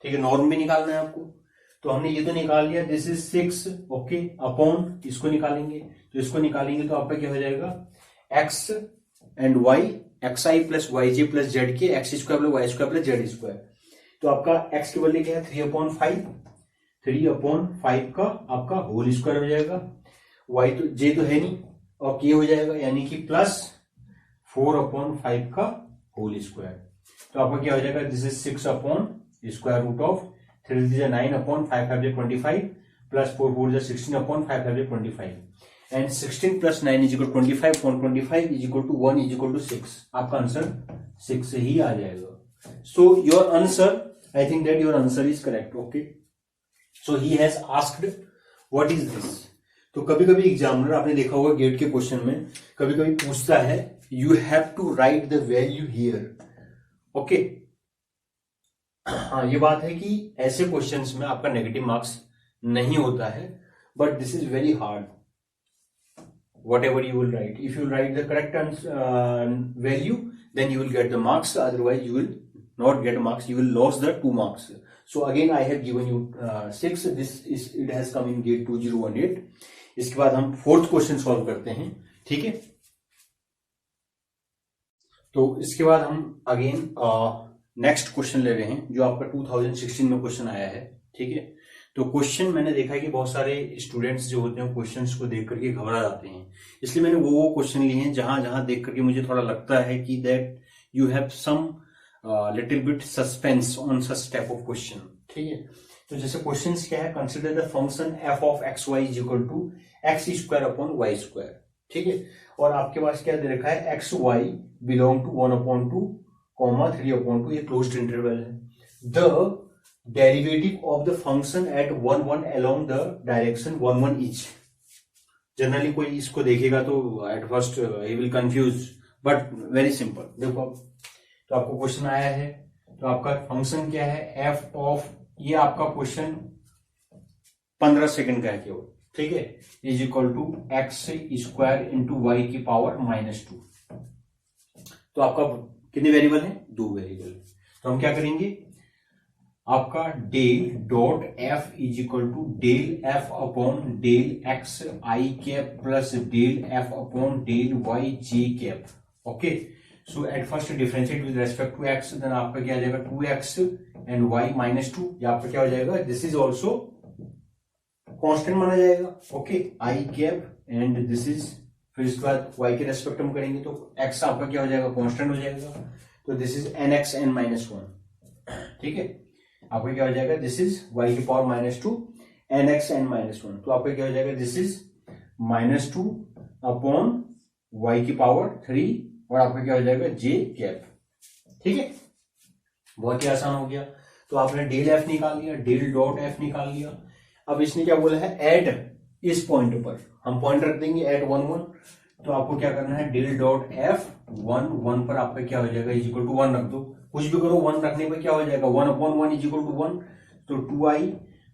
ठीक है। नॉर्म भी निकालना है आपको, तो हमने ये तो निकाल लिया, दिस इज 6, ओके, अपॉन इसको निकालेंगे, तो इसको निकालेंगे तो आपका क्या हो जाएगा, x and y, x i plus y j plus z k, x square plus y square plus z square, तो आपका एक्स के बदले क्या है, 3/5, 3/5 का आपका होल स्क्वायर हो जाएगा, वाई तो जे तो है नहीं, और के हो जाएगा, यानी कि प्लस 4/5 का होल स्क्वायर, तो आपका क्या हो जाएगा, दिस इज 6/√ऑफ 3 is 9/5 plus 4 4 is 16/5 and 16 plus 9 is equal 25 on 25 is equal to 1 is equal to 6, आपका आंसर 6 ही आ जाएगा। So your answer, I think that your answer is correct, okay. So he has asked what is this, तो कभी कभी examiner, आपने देखा होगा गेट के क्वेश्चन में कभी कभी पूछता है, you have to write the value here, okay. हाँ, ये बात है कि ऐसे क्वेश्चंस में आपका नेगेटिव मार्क्स नहीं होता है, but this is very hard, whatever you will write, if you write the correct value then you will get the marks, otherwise you will not get marks, you will lose the 2 marks. So again I have given you 6, this is it has come in GATE 2018। इसके बाद हम 4th question solve करते हैं, ठीक है। तो इसके बाद हम अगेन नेक्स्ट क्वेश्चन ले रहे हैं, जो आपका 2016 में क्वेश्चन आया है, ठीक है। तो क्वेश्चन मैंने देखा है कि बहुत सारे स्टूडेंट्स जो होते हैं क्वेश्चंस को देख करके घबरा जाते हैं, इसलिए मैंने वो क्वेश्चन लिए हैं जहां जहां देख करके मुझे थोड़ा लगता है कि that you have some little bit suspense on such type of question, ठीक है। तो जैसे क्वेश्चंस क्या है, consider the function f of x y is equal to x square upon y square, ठीक है। और आपके पास क्या दे रखा है, एक्स वाई बिलोंग टू 1/2 3/2, ये क्लोज्ड इंटरवल है। The derivative of the function at 1 1 along the direction 1 1 each. Generally कोई इसको देखेगा तो at first he will confuse, but very simple. देखो तो आपको क्वेश्चन आया है, तो आपका फंक्शन क्या है, एफ ऑफ ये आपका क्वेश्चन 15 सेकंड का है केवल, ठीक है, is equal to x square into y की पावर -2। तो आपका कितने वेरिएबल है? 2 वेरिएबल। तो हम क्या करेंगे, आपका del dot f is equal to del f upon del x i cap plus del f upon del Y J cap. Okay, so at first differentiate with respect to x, then आपका क्या आ जाएगा 2x and y -2। या आपका क्या हो जाएगा, this is also constant माना जाएगा। Okay, I cap and this is, फिर इसके बाद y के रेस्पेक्ट में करेंगे तो x आपका क्या हो जाएगा, कांस्टेंट हो जाएगा। तो दिस इज nx n -1, ठीक है, आपका क्या हो जाएगा, दिस इज y की पावर -2 nx n -1। तो आपका क्या हो जाएगा, दिस इज -2 अपॉन y की पावर 3 और आपका क्या हो जाएगा j कैप। ठीक है, बहुत ही आसान हो गया। तो आपने डेल एफ निकाल लिया, डेल डॉट एफ निकाल लिया। अब इसने क्या बोला है, ऐड इस पॉइंट पर हम पॉइंट रख देंगे एट 1 1। तो आपको क्या करना है, डेल डॉट एफ 1 1 पर आपका क्या हो जाएगा, इज इक्वल टू 1 रख दो। कुछ भी करो, 1 रखने पर क्या हो जाएगा, 1 अपॉन 1 इज इक्वल टू 1। तो 2i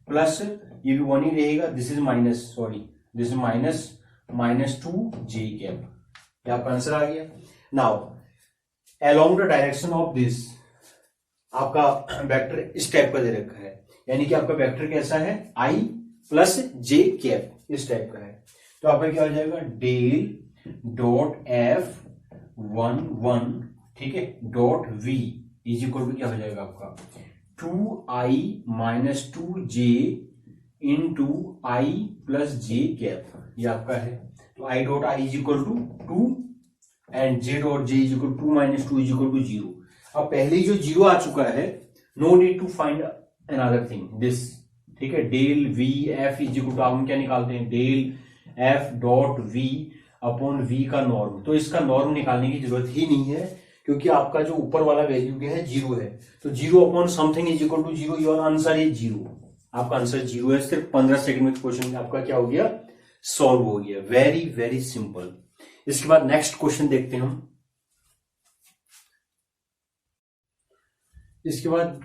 प्लस ये भी 1 ही रहेगा, this is minus, sorry this is -2j cap. क्या आपका आंसर आ गया। Now along the direction of this, आपका वेक्टर इस टाइप का दे रखा है, यानी कि आपका वेक्टर कैसा है, i प्लस j कैप, इस टाइप का है। तो आपका क्या हो जाएगा, डेल डॉट एफ 1 1, ठीक है, dot v is equal to क्या हो जाएगा आपका 2i -2j into i plus j cap, ये आपका है। तो i dot i is equal to 2 and j dot j is equal to 2 - 2 is equal to 0। अब पहले जो 0 आ चुका है, no need to find another thing this, ठीक है, del v f is equal to, हम क्या निकालते हैं, del f dot v upon v का नॉर्म। तो इसका नॉर्म निकालने की जरूरत ही नहीं है, क्योंकि आपका जो ऊपर वाला वैल्यू क्या है, 0 है। तो 0 upon something is equal to 0, your answer is 0। आपका आंसर 0 है। सिर्फ 15 सेकंड में क्वेश्चन आपका क्या हो गया, सॉल्व हो गया। Very very simple. इसके बाद नेक्स्ट क्वेश्चन देखते हैं हम। इसके बाद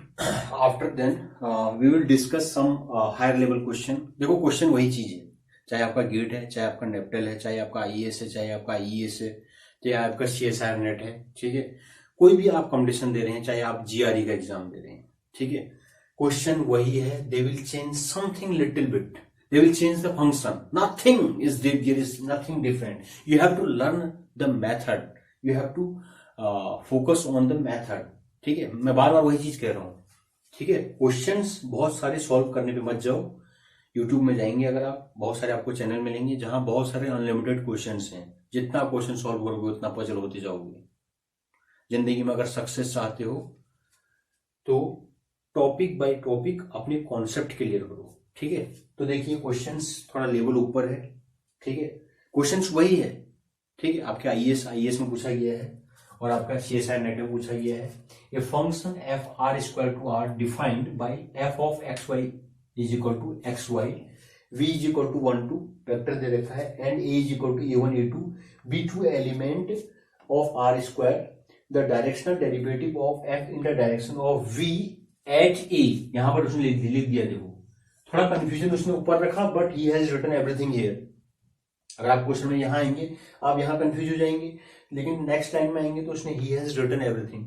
after then we will discuss some higher level question. देखो क्वेश्चन वही चीज है, चाहे आपका गेट है, चाहे आपका नेप्टल है, चाहे आपका आईएएस है, चाहे आपका आईएएस है, चाहे आपका सीएसआर नेट है, ठीक है, कोई भी आप कंपटीशन दे रहे हैं, चाहे आप जीआरई का एग्जाम दे रहे हैं, ठीक है, क्वेश्चन वही है। They will change something little bit, they will change the function, nothing is there is nothing different. You have to learn the method, you have to focus on the method। ठीक है, मैं बार बार वही चीज कह रहा हूं, ठीक है, क्वेश्चंस बहुत सारे सॉल्व करने पे मत जाओ। यूट्यूब में जाएंगे अगर आप, बहुत सारे आपको चैनल मिलेंगे जहां बहुत सारे अनलिमिटेड क्वेश्चंस हैं। जितना क्वेश्चन सॉल्व करोगे उतना पजल होते जाओगे। जिंदगी में अगर सक्सेस चाहते हो तो टॉपिक बाय टॉपिक अपने कॉन्सेप्ट क्लियर करो, ठीक है। तो देखिए क्वेश्चंस थोड़ा लेवल ऊपर है, ठीक है, क्वेश्चंस वही है, ठीक है, आपके आईएएस में पूछा गया है और आपका सीएसआर नेट में पूछा गया है। A function f R square two R defined by f of x y is equal to x y, v is equal to 1 2, vector दे रखा है, and a is equal to a1 a2 b two element of R square, the directional derivative of f in the direction of v at a. यहां पर उसने लिख दिया, देखो थोड़ा कंफ्यूजन उसने ऊपर रखा, but he has written everything here. अगर आप क्वेश्चन में यहां आएंगे आप यहां कंफ्यूज हो जाएंगे, लेकिन नेक्स्ट लाइन में आएंगे तो उसने ही हैज रिटन एवरीथिंग।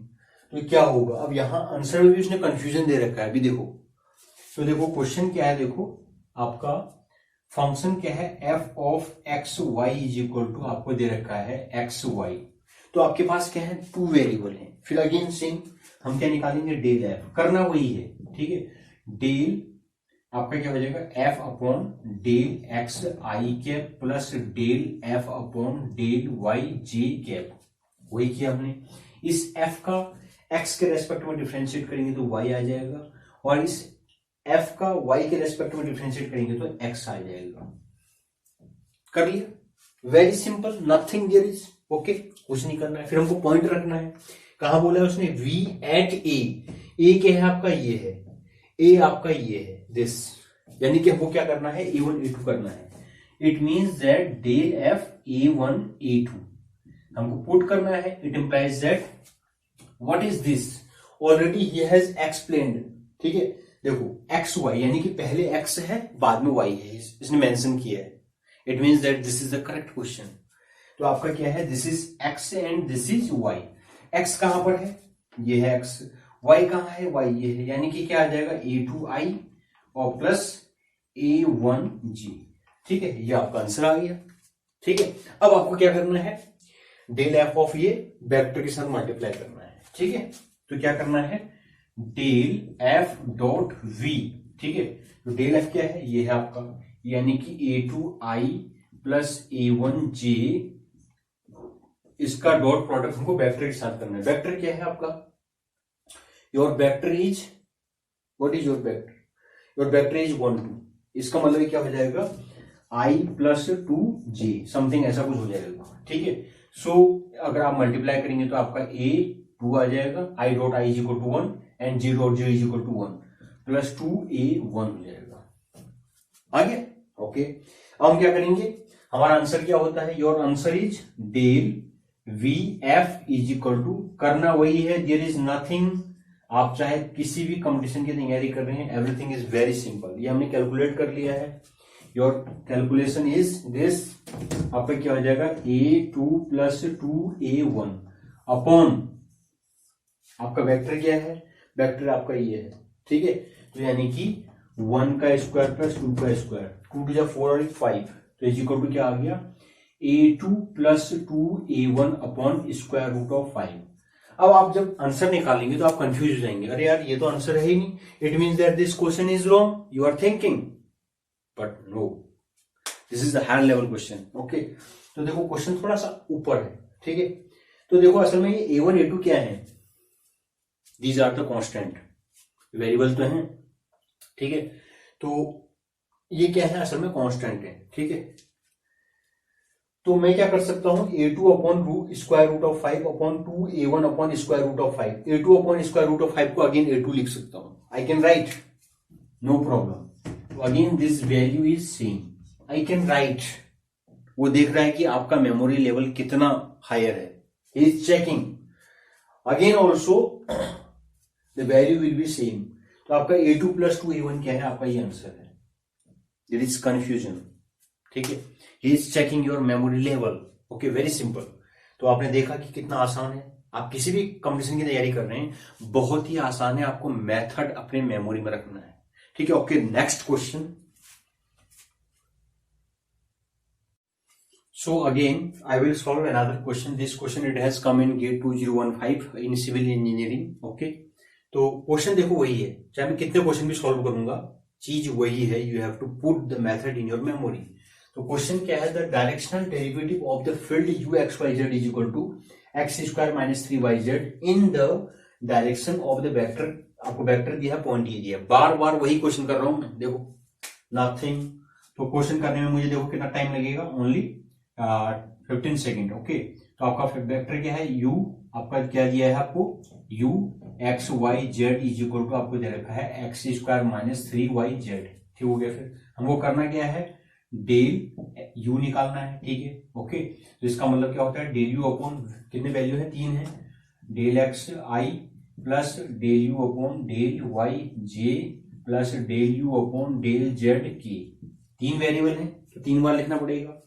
तो क्या होगा, अब यहां आंसर में भी उसने कंफ्यूजन दे रखा है। अभी देखो, तो देखो क्वेश्चन क्या है, देखो आपका फंक्शन क्या है, f of x y is equal to आपको दे रखा है एक्स वाई। तो आपके पास क्या है, 2 वेरिएबल है। फिर अगेन सेम हम क्या निकालेंगे, डेल एफ, करना वही है, ठीक है, डेल आपका क्या हो जाएगा, f upon del x i cap plus del f upon del Y J cap. वही किया हमने। इस एफ का एक्स के रेस्पेक्ट में डिफरेंशिएट करेंगे तो वाई आ जाएगा, और इस एफ का वाई के रेस्पेक्ट में डिफरेंशिएट करेंगे तो एक्स आ जाएगा। कर लिया, very simple, nothing there is, okay, कुछ नहीं करना है। फिर हमको पॉइंट रखना है, कहां बोला है उसने, वी एट ए क्या है आपका, ये है, ए आपका ये है दिस, यानी कि हमको क्या करना है, a1 a2 करना है। It means that del f a1 a2 हमको पुट करना है। It implies that what is this, already he has explained, ठीक है, देखो एक्स वाई यानी कि पहले एक्स है बाद में वाई है, इसने मेंशन किया है। It means that this is the correct question. तो आपका क्या है, this is x and this is y. X कहां पर है, ये है एक्स। वाई कहां है, वाई ये है, यानी कि क्या आ जाएगा a2i और प्लस a1g। ठीक है, ये आपका आंसर आ गया। ठीक है, अब आपको क्या करना है, डेल एफ ऑफ ये वेक्टर के साथ मल्टीप्लाई करना है। ठीक है, तो क्या करना है, डेल एफ डॉट वी। ठीक है, तो डेल एफ क्या है, ये है आपका, यानी कि a2i प्लस a1j, इसका डॉट प्रोडक्ट हमको वेक्टर के साथ करना है। वेक्टर क्या है आपका, your vector is, what is your vector, your vector is 1 2। इसका मतलब क्या हो जाएगा, i प्लस 2j, समथिंग ऐसा कुछ हो जाएगा। ठीक है, सो अगर आप मल्टीप्लाई करेंगे तो आपका a2 आ जाएगा, i dot i is equal to 1 and j dot j is equal to 1 plus 2a1 हो जाएगा। आ गया, ओके। अब हम क्या करेंगे, हमारा आंसर क्या होता है, your answer is del v f is equal to, करना वही है, देयर इज नथिंग। आप चाहे किसी भी कंपटीशन की तैयारी कर रहे हैं, एवरीथिंग इज वेरी सिंपल। ये हमने कैलकुलेट कर लिया है, योर कैलकुलेशन इज दिस, आपका क्या हो जाएगा a2 प्लस 2a1 अपॉन, आपका वेक्टर क्या है, वेक्टर आपका ये है। ठीक है, तो यानी कि 1 का स्क्वायर प्लस 2 का स्क्वायर, 2 टू 4 और 5, तो इज इक्वल टू क्या आ गया, a2 plus 2a1 upon square root of 5। अब आप जब आंसर निकालेंगे तो आप कंफ्यूज हो जाएंगे, अरे यार ये तो आंसर है ही नहीं, it means that this question is wrong, you are thinking, but no, this is the higher level question. Okay, तो देखो क्वेश्चन थोड़ा सा ऊपर है। ठीक है, तो देखो असल में ये a1 a2 क्या है, these are the constant, variable तो हैं। ठीक है, तो ये क्या है, असल में कांस्टेंट है। ठीक है, तो मैं क्या कर सकता हूं, a2 upon square root of 5 upon 2a1 upon square root of 5, a2 upon square root of 5 को अगेन a2 लिख सकता हूं, I can write, no problem. Again this value is same, I can write. वो देख रहा है कि आपका मेमोरी लेवल कितना हायर है, he is checking. Again also the value will be same. तो आपका a2 प्लस 2a1 क्या है, आपका ये आंसर है, देयर इज कंफ्यूजन। ठीक है, he is checking your memory level. Okay, very simple. तो आपने देखा कि कितना आसान है, आप किसी भी कंपटीशन की तैयारी कर रहे हैं, बहुत ही आसान है, आपको मेथड अपने मेमोरी में रखना है। ठीक है, okay, next question. So again I will solve another question. This question it has come in GATE 2015 in civil engineering. Okay, तो क्वेश्चन देखो वही है, चाहे मैं कितने क्वेश्चन भी सॉल्व करूंगा, चीज वही है, you have to put the method in your memory. तो क्वेश्चन क्या है, the directional derivative of the field u x y z is equal to x square minus 3y in the direction of the vector. आपको vector दिया है, point ये दिया है, बार बार वही क्वेश्चन कर रहा हूं मैं, देखो नथिंग। तो क्वेश्चन करने में मुझे देखो कितना टाइम लगेगा, ओनली 15 सेकेंड। ओके, तो आपका वेक्टर क्या है, u, आपका क्या दिया है आपको, u x y z is equal to, आपको दे रखा है x square minus 3y Z. ठीक हो गया, फिर हमको करना क्या है, डेल u निकालना है। ठीक है, ओके, तो इसका मतलब क्या होता है, डेल u अपॉन कितने वैल्यू है, 3 है, del x i plus del u upon del Y j plus del u upon del z k, 3 variable है तो 3 बार लिखना पड़ेगा।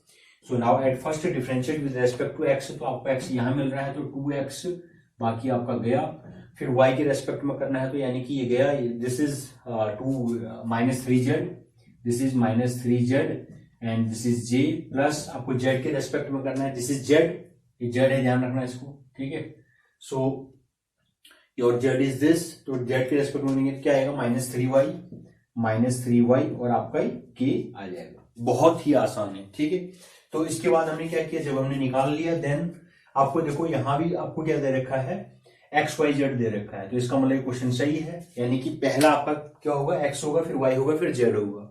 So now at first differentiate with respect to x, तो आपको एक्स यहां मिल रहा है तो 2x, बाकी आपका गया, फिर y के रेस्पेक्ट में करना है तो यानी कि ये गया, this is 2 minus 3z, this is minus 3z and this is j, plus आपको z के रेस्पेक्ट में करना है, दिस इज z, ये z है, ध्यान रखना इसको। ठीक है, so your z is this, तो z के रेस्पेक्ट में क्या आएगा, माइनस 3y और आपका k आ जाएगा। बहुत ही आसान है। ठीक है, तो इसके बाद हमने क्या किया, जब हमने निकाल लिया, देन आपको देखो यहां भी आपको क्या दे रखा है, एक्स वाई जेड दे रखा है, तो इसका मतलब क्वेश्चन सही है, यानी कि पहला आपका क्या होगा, एक्स होगा, फिर वाई होगा, फिर जेड होगा।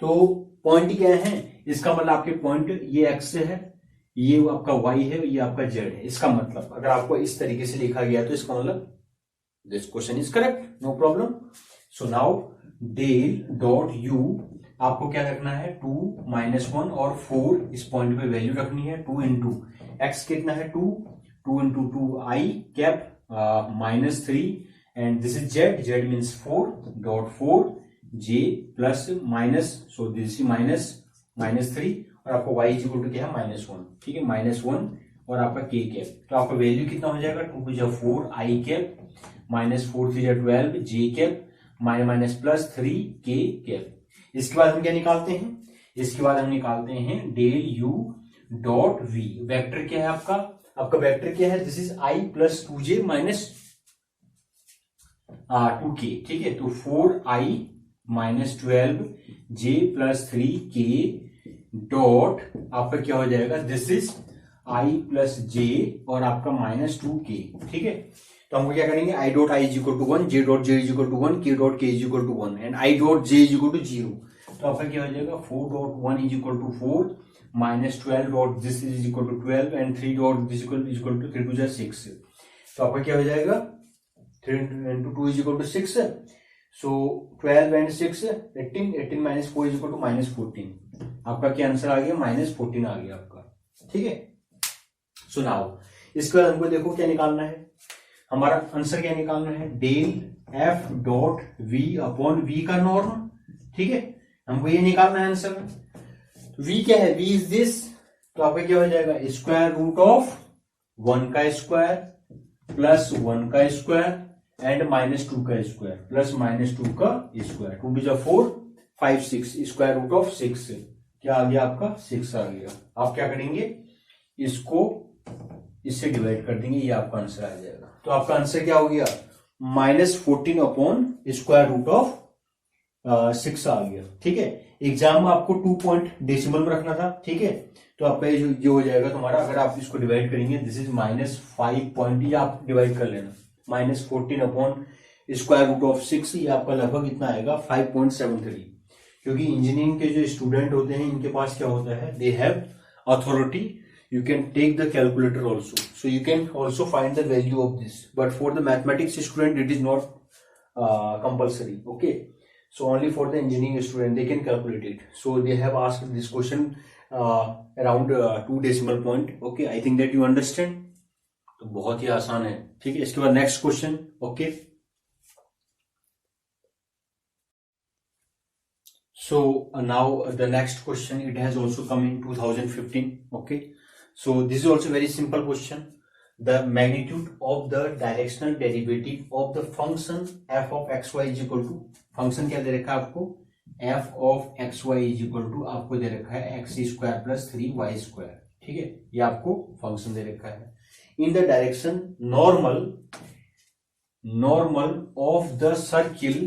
तो पॉइंट क्या है, इसका मतलब आपके पॉइंट ये एक्स है, ये आपका वाई है, ये आपका जेड है। इसका मतलब अगर आपको इस तरीके से लिखा गया तो इसका मतलब this question is correct, no problem. So now del dot u, आपको क्या रखना है, 2 माइनस 1 और 4, इस पॉइंट पे वैल्यू रखनी है, 2 इंटू एक्स कितना है, 2 into 2 I cap minus 3 and this is z. Z means 4 dot 4 j plus minus, so this is -3 और आपका y इज इक्वल टू क्या है -1, ठीक है, -1 और आपका k कैप। तो आपका वैल्यू कितना हो जाएगा 2 × 4 i cap -4 × 12 j cap minus plus 3 k cap. इसके बाद हम क्या निकालते हैं, इसके बाद हम निकालते हैं del u dot v। Vector क्या है आपका वेक्टर क्या है, this is i plus 2j minus 2k, ठीक है। तो 4i minus 12j plus 3k dot आपका क्या हो जाएगा, this is i plus j और आपका -2k, ठीक है। तो हमको क्या करेंगे, i dot i is equal to 1, j dot j is equal to 1, k dot k is equal to 1 and i dot j is equal to 0। तो आपका क्या हो जाएगा 4 dot 1 is equal to 4 minus 12 dot this is equal to 12 and 3 dot this equal to 3 2 6। तो आपका क्या हो जाएगा 3 into 2 is equal to 6, so 12 and 6 18, 18 minus 4 is equal to -14। आपका क्या आंसर आ गया, -14 आ गया आपका, ठीक है। सो नाउ इसके बाद हमको देखो क्या निकालना है, हमारा आंसर क्या निकालना है, del f dot v upon v का नॉर्म, ठीक है, हमको ये निकालना है आंसर। v क्या है, v इज दिस, तो आपका क्या हो जाएगा स्क्वायर रूट ऑफ 1 का स्क्वायर प्लस 1 का स्क्वायर एंड -2 का स्क्वायर प्लस -2 का स्क्वायर, 2 × 4 5 6 स्क्वायर रूट ऑफ 6 क्या आ गया आपका 6 आ गया। आप क्या करेंगे, इसको इससे डिवाइड कर देंगे, ये आपका आंसर आ जाएगा। तो आपका आंसर क्या हो गया -14 अपॉन स्क्वायर रूट ऑफ 6 आ गया, ठीक है। एग्जाम में आपको 2 पॉइंट डेसिमल में रखना था, ठीक है। तो आपका ये हो जाएगा तुम्हारा, अगर आप इसको डिवाइड करेंगे दिस इज -5 पॉइंट, ये आप डिवाइड कर लेना, -14 अपॉन स्क्वायर रूट ऑफ 6, ये आपका लगभग इतना आएगा 5.73। क्योंकि इंजीनियरिंग के जो स्टूडेंट होते हैं इनके पास क्या होता है, they have authority, you can take the calculator also, so you can also find the value of this, but for the mathematics student it is not compulsory, okay, so only for the engineering student they can calculate it, so they have asked this question around 2 decimal point, okay, I think that you understand। तो बहुत ही आसान है, ठीक है। इसके बाद next question, okay. So now the next question, it has also come in 2015, okay, so this is also very simple question, the magnitude of the directional derivative of the function f of xy is equal to, function क्या दे रखा है आपको, f of xy is equal to आपको दे रखा है x square plus 3y square, ठीक है, ये आपको फंक्शन दे रखा है in the direction normal of the circle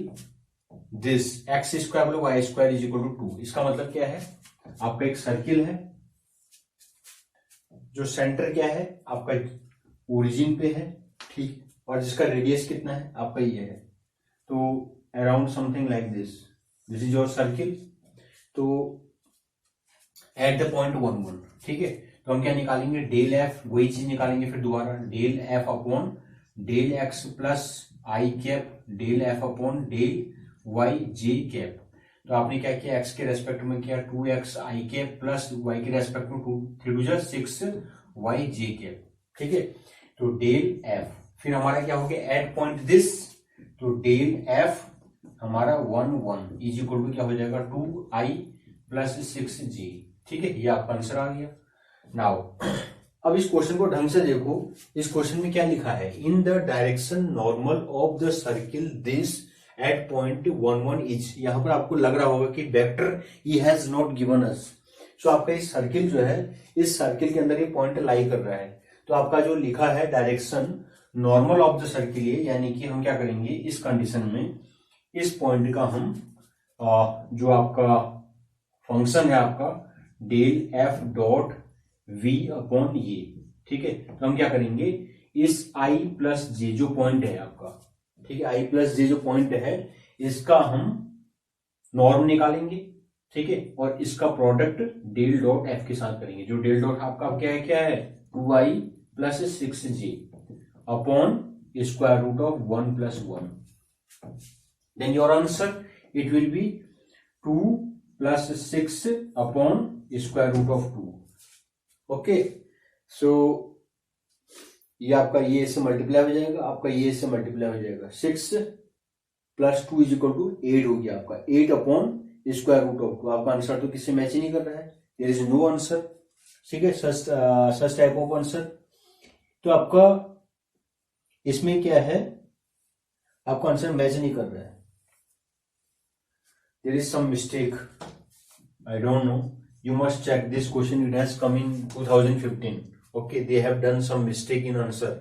this x square plus y square is equal to 2। इसका मतलब क्या है, आपका एक सर्किल है जो सेंटर क्या है आपका ओरिजिन पे है, ठीक, और जिसका रेडियस कितना है आपका ये है, तो around something like this is your circle. तो एट द पॉइंट 1 1, ठीक है। तो हम क्या निकालेंगे, डेल एफ, वही चीज निकालेंगे फिर दोबारा, del f upon del x plus i cap del f upon del Y J cap. तो आपने क्या किया, एक्स के रेस्पेक्ट में किया 2x आई कैप प्लस वाई के रेस्पेक्ट में 3 2 6 वाई जे कैप, ठीक है। तो डेल एफ, फिर हमारा क्या हो गया एट पॉइंट दिस, तो डेल एफ हमारा 1 1 इज इक्वल टू क्या हो जाएगा 2i प्लस 6j, ठीक है, ये आपका आंसर आ गया। नाउ अब इस क्वेश्चन को ढंग से देखो, इस क्वेश्चन में क्या लिखा है, in the direction normal of the circle this at point 1 1 is. यहां पर आपको लग रहा होगा कि vector he has not given us, so आपका इस सर्किल जो है, इस सर्किल के अंदर ये पॉइंट लाई कर रहा है। तो आपका जो लिखा है direction normal of the circle, यानी कि हम क्या करेंगे इस कंडीशन में, इस पॉइंट का हम जो आपका फंक्शन है आपका del f dot v upon ये, ठीक है। तो हम क्या करेंगे, इस आई प्लस जे जो पॉइंट है आपका, ठीक है, आई प्लस जे जो पॉइंट है इसका हम नॉर्म निकालेंगे, ठीक है, और इसका प्रोडक्ट डेल डॉट एफ के साथ करेंगे। जो डेल डॉट आपका क्या है 2i plus 6j upon square root of 1 plus 1, then your answer it will be 2 plus 6 upon square root of 2, okay, so ये आपका ये इससे मल्टीप्लाई हो जाएगा, आपका ये इससे मल्टीप्लाई हो जाएगा, 6 + 2 = 8 हो गया आपका, 8/√2। आपका आंसर तो किससे मैच ही नहीं कर रहा है, देयर इज नो आंसर। ठीक है, सच टाइप ऑफ आंसर। तो आपका इसमें क्या है, आपका आंसर मैच नहीं कर रहा है, there is some mistake, I don't know, you must check this question, it has come in 2015. Okay, they have done some mistake in answer,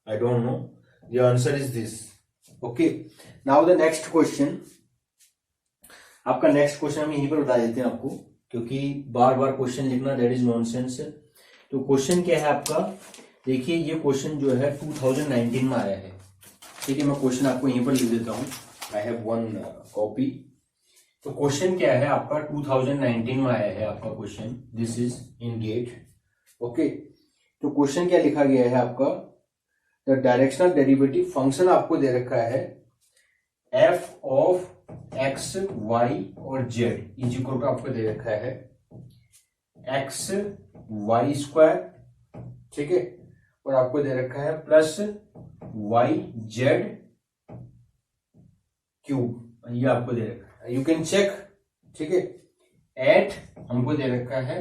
I don't know, the answer is this. Okay, now the next question, आपका next question हम यहीं पर बता देते हैं आपको, क्योंकि बार बार question लिखना दैट इज नॉनसेंस। तो क्वेश्चन क्या है आपका, देखिए ये क्वेश्चन जो है 2019 में आया है। ठीक है, मैं क्वेश्चन आपको यहीं पर लिख देता हूं, आई हैव वन कॉपी। तो क्वेश्चन क्या है आपका, 2019 में आया है आपका question, this is in GATE. Okay, तो क्वेश्चन क्या लिखा गया है आपका, द डायरेक्शनल डेरिवेटिव फंक्शन आपको दे रखा है एफ ऑफ एक्स वाई और जेड इज इक्वल टू आपको दे रखा है एक्स वाई स्क्वायर, ठीक है, और आपको दे रखा है प्लस वाई जेड क्यूब, ये आपको दे रखा है, यू कैन चेक। ठीक है, एट हमको दे रखा है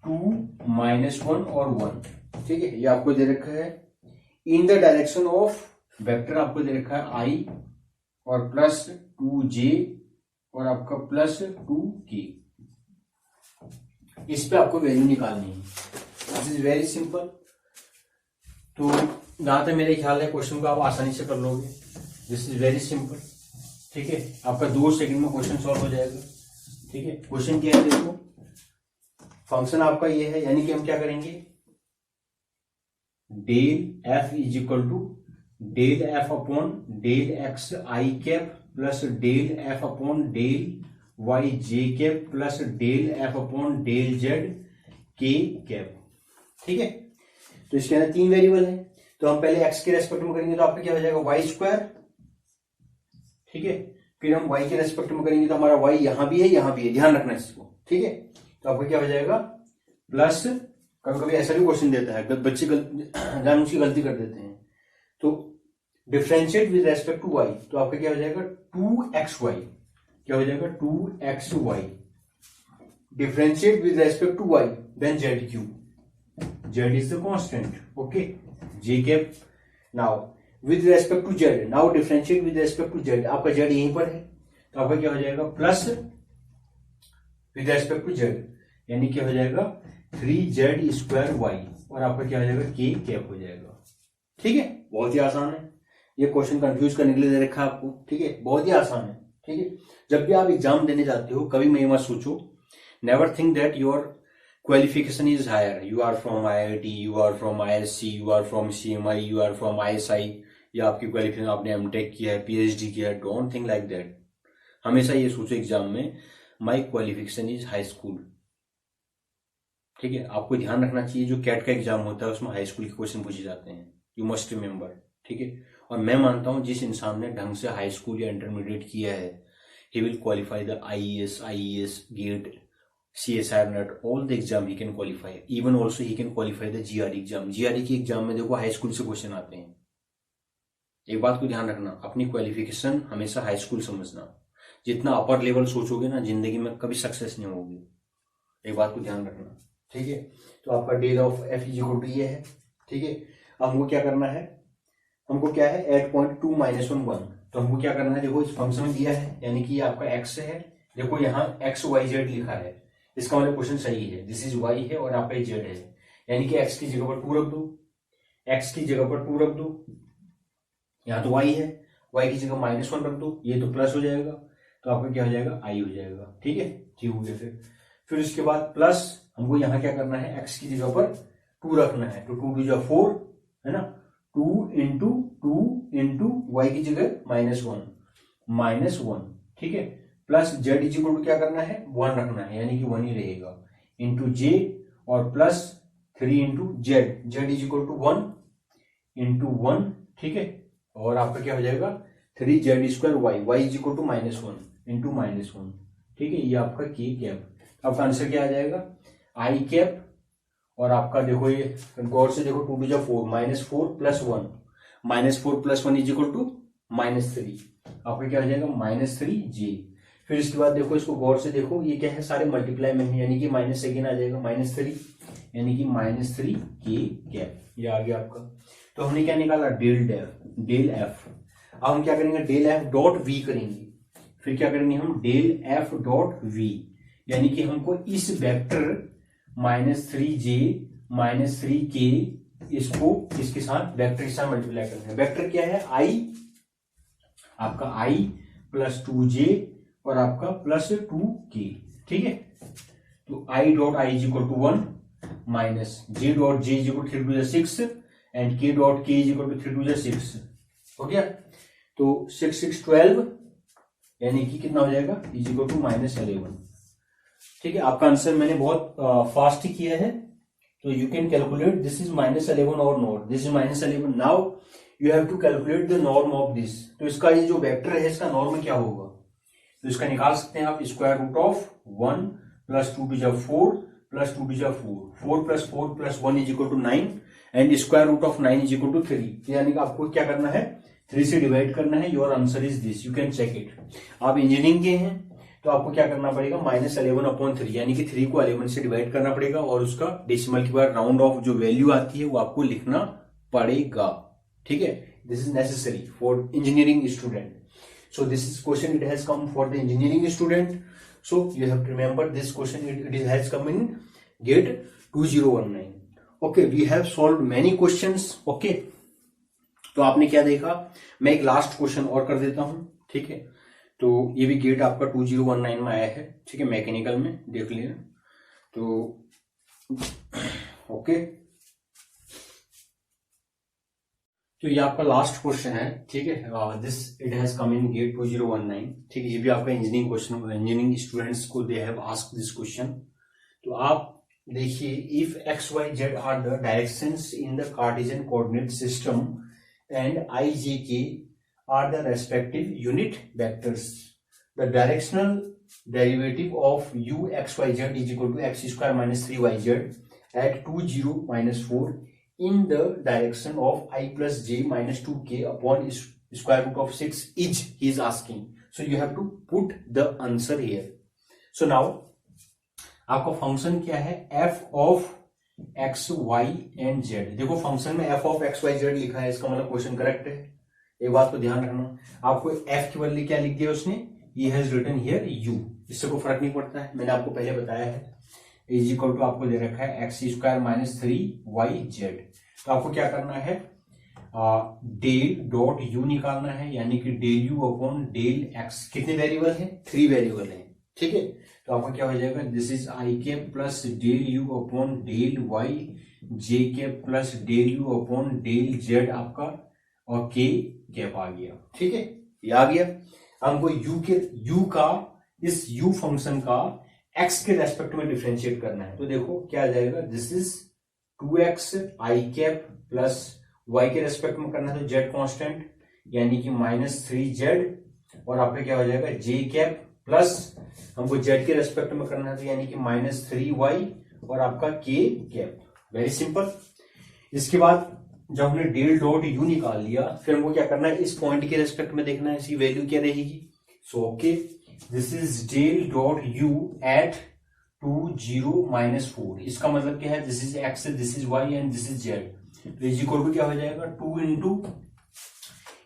2 - 1 और 1, ठीक है, ये आपको दे रखा है। In the direction of vector आपको दे रखा है आई और प्लस 2j और आपका प्लस 2k, इस पे आपको वैल्यू निकालनी है। This is very simple. तो जहां तक मेरे ख्याल है क्वेश्चन को आप आसानी से कर लोगे, दिस इज वेरी सिंपल। ठीक है, आपका 2 सेकंड में क्वेश्चन सॉल्व हो जाएगा। ठीक है, क्वेश्चन क्या है, देखो फंक्शन आपका ये है, यानी कि हम क्या करेंगे, del f is equal to del f upon del x i cap plus del f upon del Y J cap plus del f upon del z k cap. ठीक है, तो इसके अंदर 3 वेरिएबल है, तो हम पहले एक्स के रेस्पेक्ट में करेंगे तो आपका क्या हो जाएगा वाई स्क्वायर। ठीक है, फिर हम वाई के रेस्पेक्ट में करेंगे तो हमारा वाई यहां भी है यहां भी है, ध्यान रखना इसको। ठीक है, तो आपका क्या हो जाएगा प्लस, कभी कभी ऐसा भी क्वेश्चन देता है, बच्चे जानबूझ की गलती कर देते हैं, तो differentiate with respect to y, तो आपका क्या हो जाएगा 2xy, क्या हो जाएगा 2xy, differentiate with respect to y then z cube, z is the constant, okay, j cap. Now with respect to z, now differentiate with respect to z, आपका z यहीं पर है, तो आपका क्या हो जाएगा plus with respect to z, यानी क्या हो जाएगा 3z² और आपका क्या हो जाएगा के कैप हो जाएगा। ठीक है, बहुत ही आसान है, ये क्वेश्चन कंफ्यूज करने के लिए दे रखा है आपको। ठीक है, बहुत ही आसान है। ठीक है, जब भी आप एग्जाम देने जाते हो कभी मैं मत सोचो, never think that your qualification is higher, you are from IIT, you are from ISC, you are from CMI, you are from ISI, या आपकी क्वालिफिकेशन आपने MTech किया है, PhD किया है, डोंट थिंक लाइक दैट। हमेशा ये सोचो एग्जाम में, माई क्वालिफिकेशन इज हाई स्कूल। ठीक है, आपको ध्यान रखना चाहिए, जो कैट का एग्जाम होता है उसमें हाई स्कूल के क्वेश्चन पूछे जाते हैं, यू मस्ट रिमेंबर। ठीक है, और मैं मानता हूं जिस इंसान ने ढंग से हाई स्कूल या इंटरमीडिएट किया है, he will qualify the IAS, GATE, CSIR, NET, all the exam he can qualify, even also he can qualify the GRE exam. GRE के एग्जाम में देखो हाई स्कूल से क्वेश्चन आते हैं। एक बात को ध्यान रखना, अपनी क्वालिफिकेशन हमेशा हाई स्कूल समझना, जितना अपर लेवल सोचोगे ना जिंदगी में कभी सक्सेस नहीं होगी, एक बात को ध्यान रखना। ठीक है, तो आपका del of F is equal to ये है। ठीक है, अब हमको क्या करना है, हमको क्या है 8.2 - 1 1, तो हमको क्या करना है, देखो इस फंक्शन में दिया है, यानी कि ये आपका एक्स है, देखो यहाँ XYZ लिखा है, इसका मतलब क्वेश्चन सही है, दिस इज वाई है और आपका जेड है, यानी कि एक्स की जगह पर 2 रख दो, एक्स की जगह पर 2 रख दो, यहाँ तो वाई है, वाई की जगह -1 रख दो, ये तो प्लस हो जाएगा, तो आपका क्या हो जाएगा आई हो जाएगा। ठीक है, ठीक हो गया। फिर उसके बाद प्लस हमको यहाँ क्या करना है, एक्स की जगह पर 2 रखना है, तो 2 2 4 है ना, 2 × 2 × वाई की जगह -1, ठीक है, plus Z is equal to क्या करना है 1 रखना है, यानी कि 1 ही रहेगा, इंटू जे और plus 3 × Z, Z is equal to 1 × 1, ठीक है, और आपका क्या हो जाएगा 3z² Y, Y is equal to -1 × -1, ठीक है, ये आपका के कैप। आपका आंसर क्या आ जाएगा आई कैप और आपका देखो ये गौर से देखो 2 टू जा 4, -4 + 1, -4 + 1 इज इक्वल टू -3, आपका क्या हो जाएगा -3j। फिर इसके बाद देखो इसको गौर से देखो, ये क्या है सारे मल्टीप्लाई में है, यानी कि माइनस सेकेंड आ जाएगा -3, यानी कि -3k कैप, ये आ गया आपका। तो हमने क्या निकाला डेल एफ। अब हम क्या करेंगे डेल एफ डॉट वी करेंगे, फिर क्या करेंगे हम डेल एफ डॉट वी, यानी कि हमको इस वेक्टर -3j -3k इसको इसके साथ वेक्टर के साथ मल्टीप्लाई करना है। वेक्टर क्या है आई, आपका i + 2j और आपका +2k, ठीक है। तो i dot i is equal to 1 minus j dot j is equal to 3 to 6 and k dot k is equal to 3 to 6, हो गया। तो 6 6 12, यानी कि कितना हो जाएगा इज इक्वल टू -11, ठीक है। आपका आंसर मैंने बहुत फास्ट ही किया है, तो you can calculate this is -11 और not, this is -11। Now you have to calculate the norm of this. तो इसका ये जो वेक्टर है इसका नॉर्म क्या होगा, तो इसका निकाल सकते हैं आप square root of 1 + 2 to 4 + 2 to 4, 4 + 4 + 1 is equal to 9 and square root of 9 is equal to 3, यानी कि आपको क्या करना है 3 से डिवाइड करना है। Your answer is this, you can check it. आप इंजीनियरिंग के हैं तो आपको क्या करना पड़ेगा -11/3, यानी कि 3 को 11 से डिवाइड करना पड़ेगा और उसका डेसिमल के बाद राउंड ऑफ जो वैल्यू आती है वो आपको लिखना पड़ेगा, ठीक है। This is necessary for engineering student. So this is question, it has come for the engineering student. So you have to remember this question, it has come in GATE 2019. Okay, we have solved many questions. Okay, तो आपने क्या देखा, मैं एक last question और कर देता हूं, ठीक है। तो ये भी गेट आपका 2019 में आया है, ठीक है, मैकेनिकल में देख लिया। तो ओके, तो ये आपका लास्ट क्वेश्चन है, ठीक है। This it has come in GATE 2019, ठीक है। ये भी आपका इंजीनियरिंग क्वेश्चन, इंजीनियरिंग स्टूडेंट्स को they have asked this question. तो आप देखिए, if x y z are the directions in the Cartesian coordinate system and i j k are the respective unit vectors, the directional derivative of u x y z is equal to x² - 3yz at 2 0 - 4 in the direction of I plus j minus 2k upon square root of 6 is he is asking. So you have to put the answer here. So now आपका function क्या है f of x y and z। देखो function में f of x y z लिखा है, इसका मतलब question correct है। एक बात को ध्यान रखना, आपको f की बदले क्या लिख दिया उसने, he has written here u, इससे कोई फर्क नहीं पड़ता है, मैंने आपको पहले बताया है। इज इक्वल टू आपको दे रखा है x² - 3yz। तो आपको क्या करना है, डेल डॉट यू निकालना है, यानी कि del u upon del x. कितने वेरिएबल है, 3 वेरिएबल है, ठीक है। तो आपका क्या हो जाएगा, this is I cap plus del u upon del Y, J cap plus del u upon del Z आपका, और के कैप आ गया, ठीक है, ये आ गया। हमको यू का इस यू फंक्शन का एक्स के रेस्पेक्ट में डिफरेंशिएट करना है। तो देखो क्या आ जाएगा, this is 2x I cap plus y के रेस्पेक्ट में करना है तो z कांस्टेंट, यानी कि -3z, और आपका क्या हो जाएगा j कैप प्लस हमको z के रेस्पेक्ट में करना है तो यानी कि -3y और आपका k कैप। Very simple. इसके बाद जब हमने डेल डॉट यू निकाल लिया, फिर हमको क्या करना है, इस पॉइंट के रेस्पेक्ट में देखना है इसकी वैल्यू क्या रहेगी। So okay, this is del dot u at 2 0 - 4। इसका मतलब क्या है, this is x, this is y and this is z। तो इज इक्वल टू क्या हो जाएगा, 2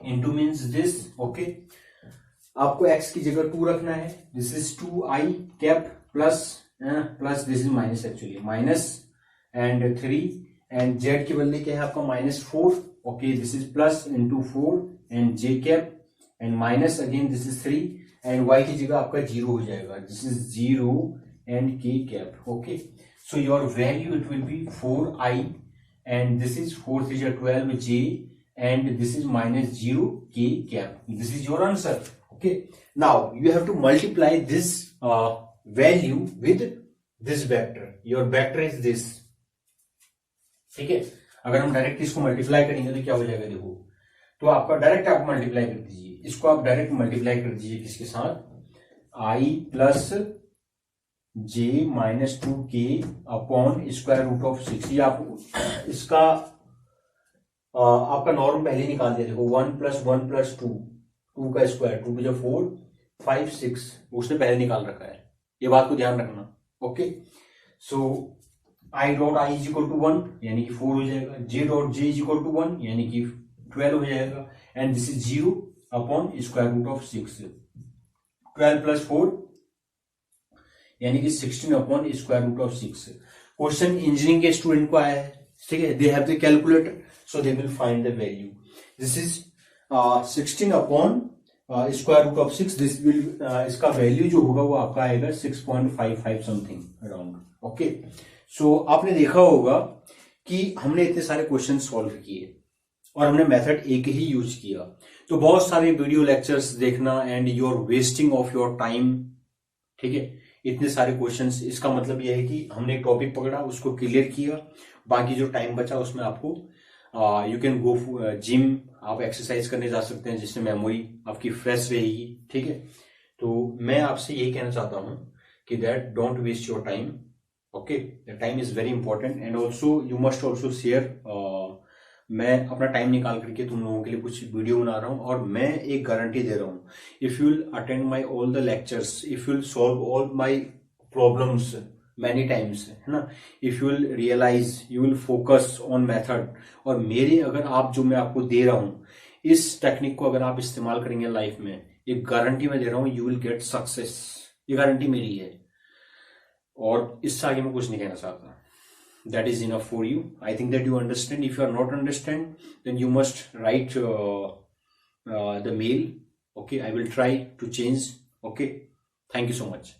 इंटू मीन्स दिस। ओके, आपको x की जगह 2 रखना है, this is 2i cap plus this is minus, actually minus and 3 and z के बदले क्या है आपका -4। Okay, this is plus into 4 and j cap and minus again this is 3 and y की जगह आपका 0 हो जाएगा, this is 0 and k cap. Okay, so your value it will be 4i and this is 4 3 12j and this is -0 k cap. This is your answer. Okay, now you have to multiply this value with this vector. Your vector is this. ठीक है, अगर हम direct इसको multiply करेंगे तो क्या हो जाएगा, देखो तो आपका डायरेक्ट आप मल्टीप्लाई कर दीजिए, इसको आप डायरेक्ट मल्टीप्लाई कर दीजिए किसके साथ, i plus j minus 2k upon square root of 6। ये आप इसका आपका नॉर्म पहले निकाल दिया। देखो 1 प्लस 1 प्लस 2, 2 का स्क्वायर, 2 जो 4 5 6 उसने पहले निकाल रखा है, ये बात को ध्यान रखना। Okay, so I dot I is equal to 1 यानी कि 4 हो जाएगा, J dot J is equal to 1 यानी कि 12 हो जाएगा, and this is 0 upon square root of 6। 12 plus 4 यानी कि 16 upon square root of 6। Question engineering के स्टूडेंट को आया है, ठीक है, they have the calculator, so they will find the value. This is 16 upon square root of 6, this will इसका value जो होगा वो आपका आएगा 6.55 समथिंग अराउंड। ओके, सो आपने देखा होगा कि हमने इतने सारे क्वेश्चन सॉल्व किए और हमने मेथड एक ही यूज किया, तो बहुत सारे वीडियो लेक्चर्स देखना and you are wasting of your time, ठीक है। इतने सारे क्वेश्चंस, इसका मतलब यह है कि हमने एक टॉपिक पकड़ा, उसको क्लियर किया, बाकी जो टाइम बचा उसमें आपको यू कैन गो जिम, आप एक्सरसाइज करने जा सकते हैं, जिससे मेमोरी आपकी फ्रेश रहेगी, ठीक है। तो मैं आपसे यही कहना चाहता हूं कि that don't waste your time, okay, the time is very important and also you must also share. मैं अपना टाइम निकाल करके तुम लोगों के लिए कुछ वीडियो बना रहा हूं और मैं एक गारंटी दे रहा हूं, if you will attend my all the lectures, if you will solve all my problems many times, है ना, if you will realise, you will focus on method, और मेरे अगर आप जो मैं आपको दे रहा हूं इस टेक्निक को अगर आप इस्तेमाल करेंगे लाइफ में, एक गारंटी मैं दे रहा हूं, यू विल गेट सक्सेस, ये गारंटी मेरी है, और इससे आगे मैं कुछ नहीं कहना चाहता। That is enough for you. I think that you understand. If you are not understand, then you must write the mail. Okay, I will try to change. Okay, thank you so much.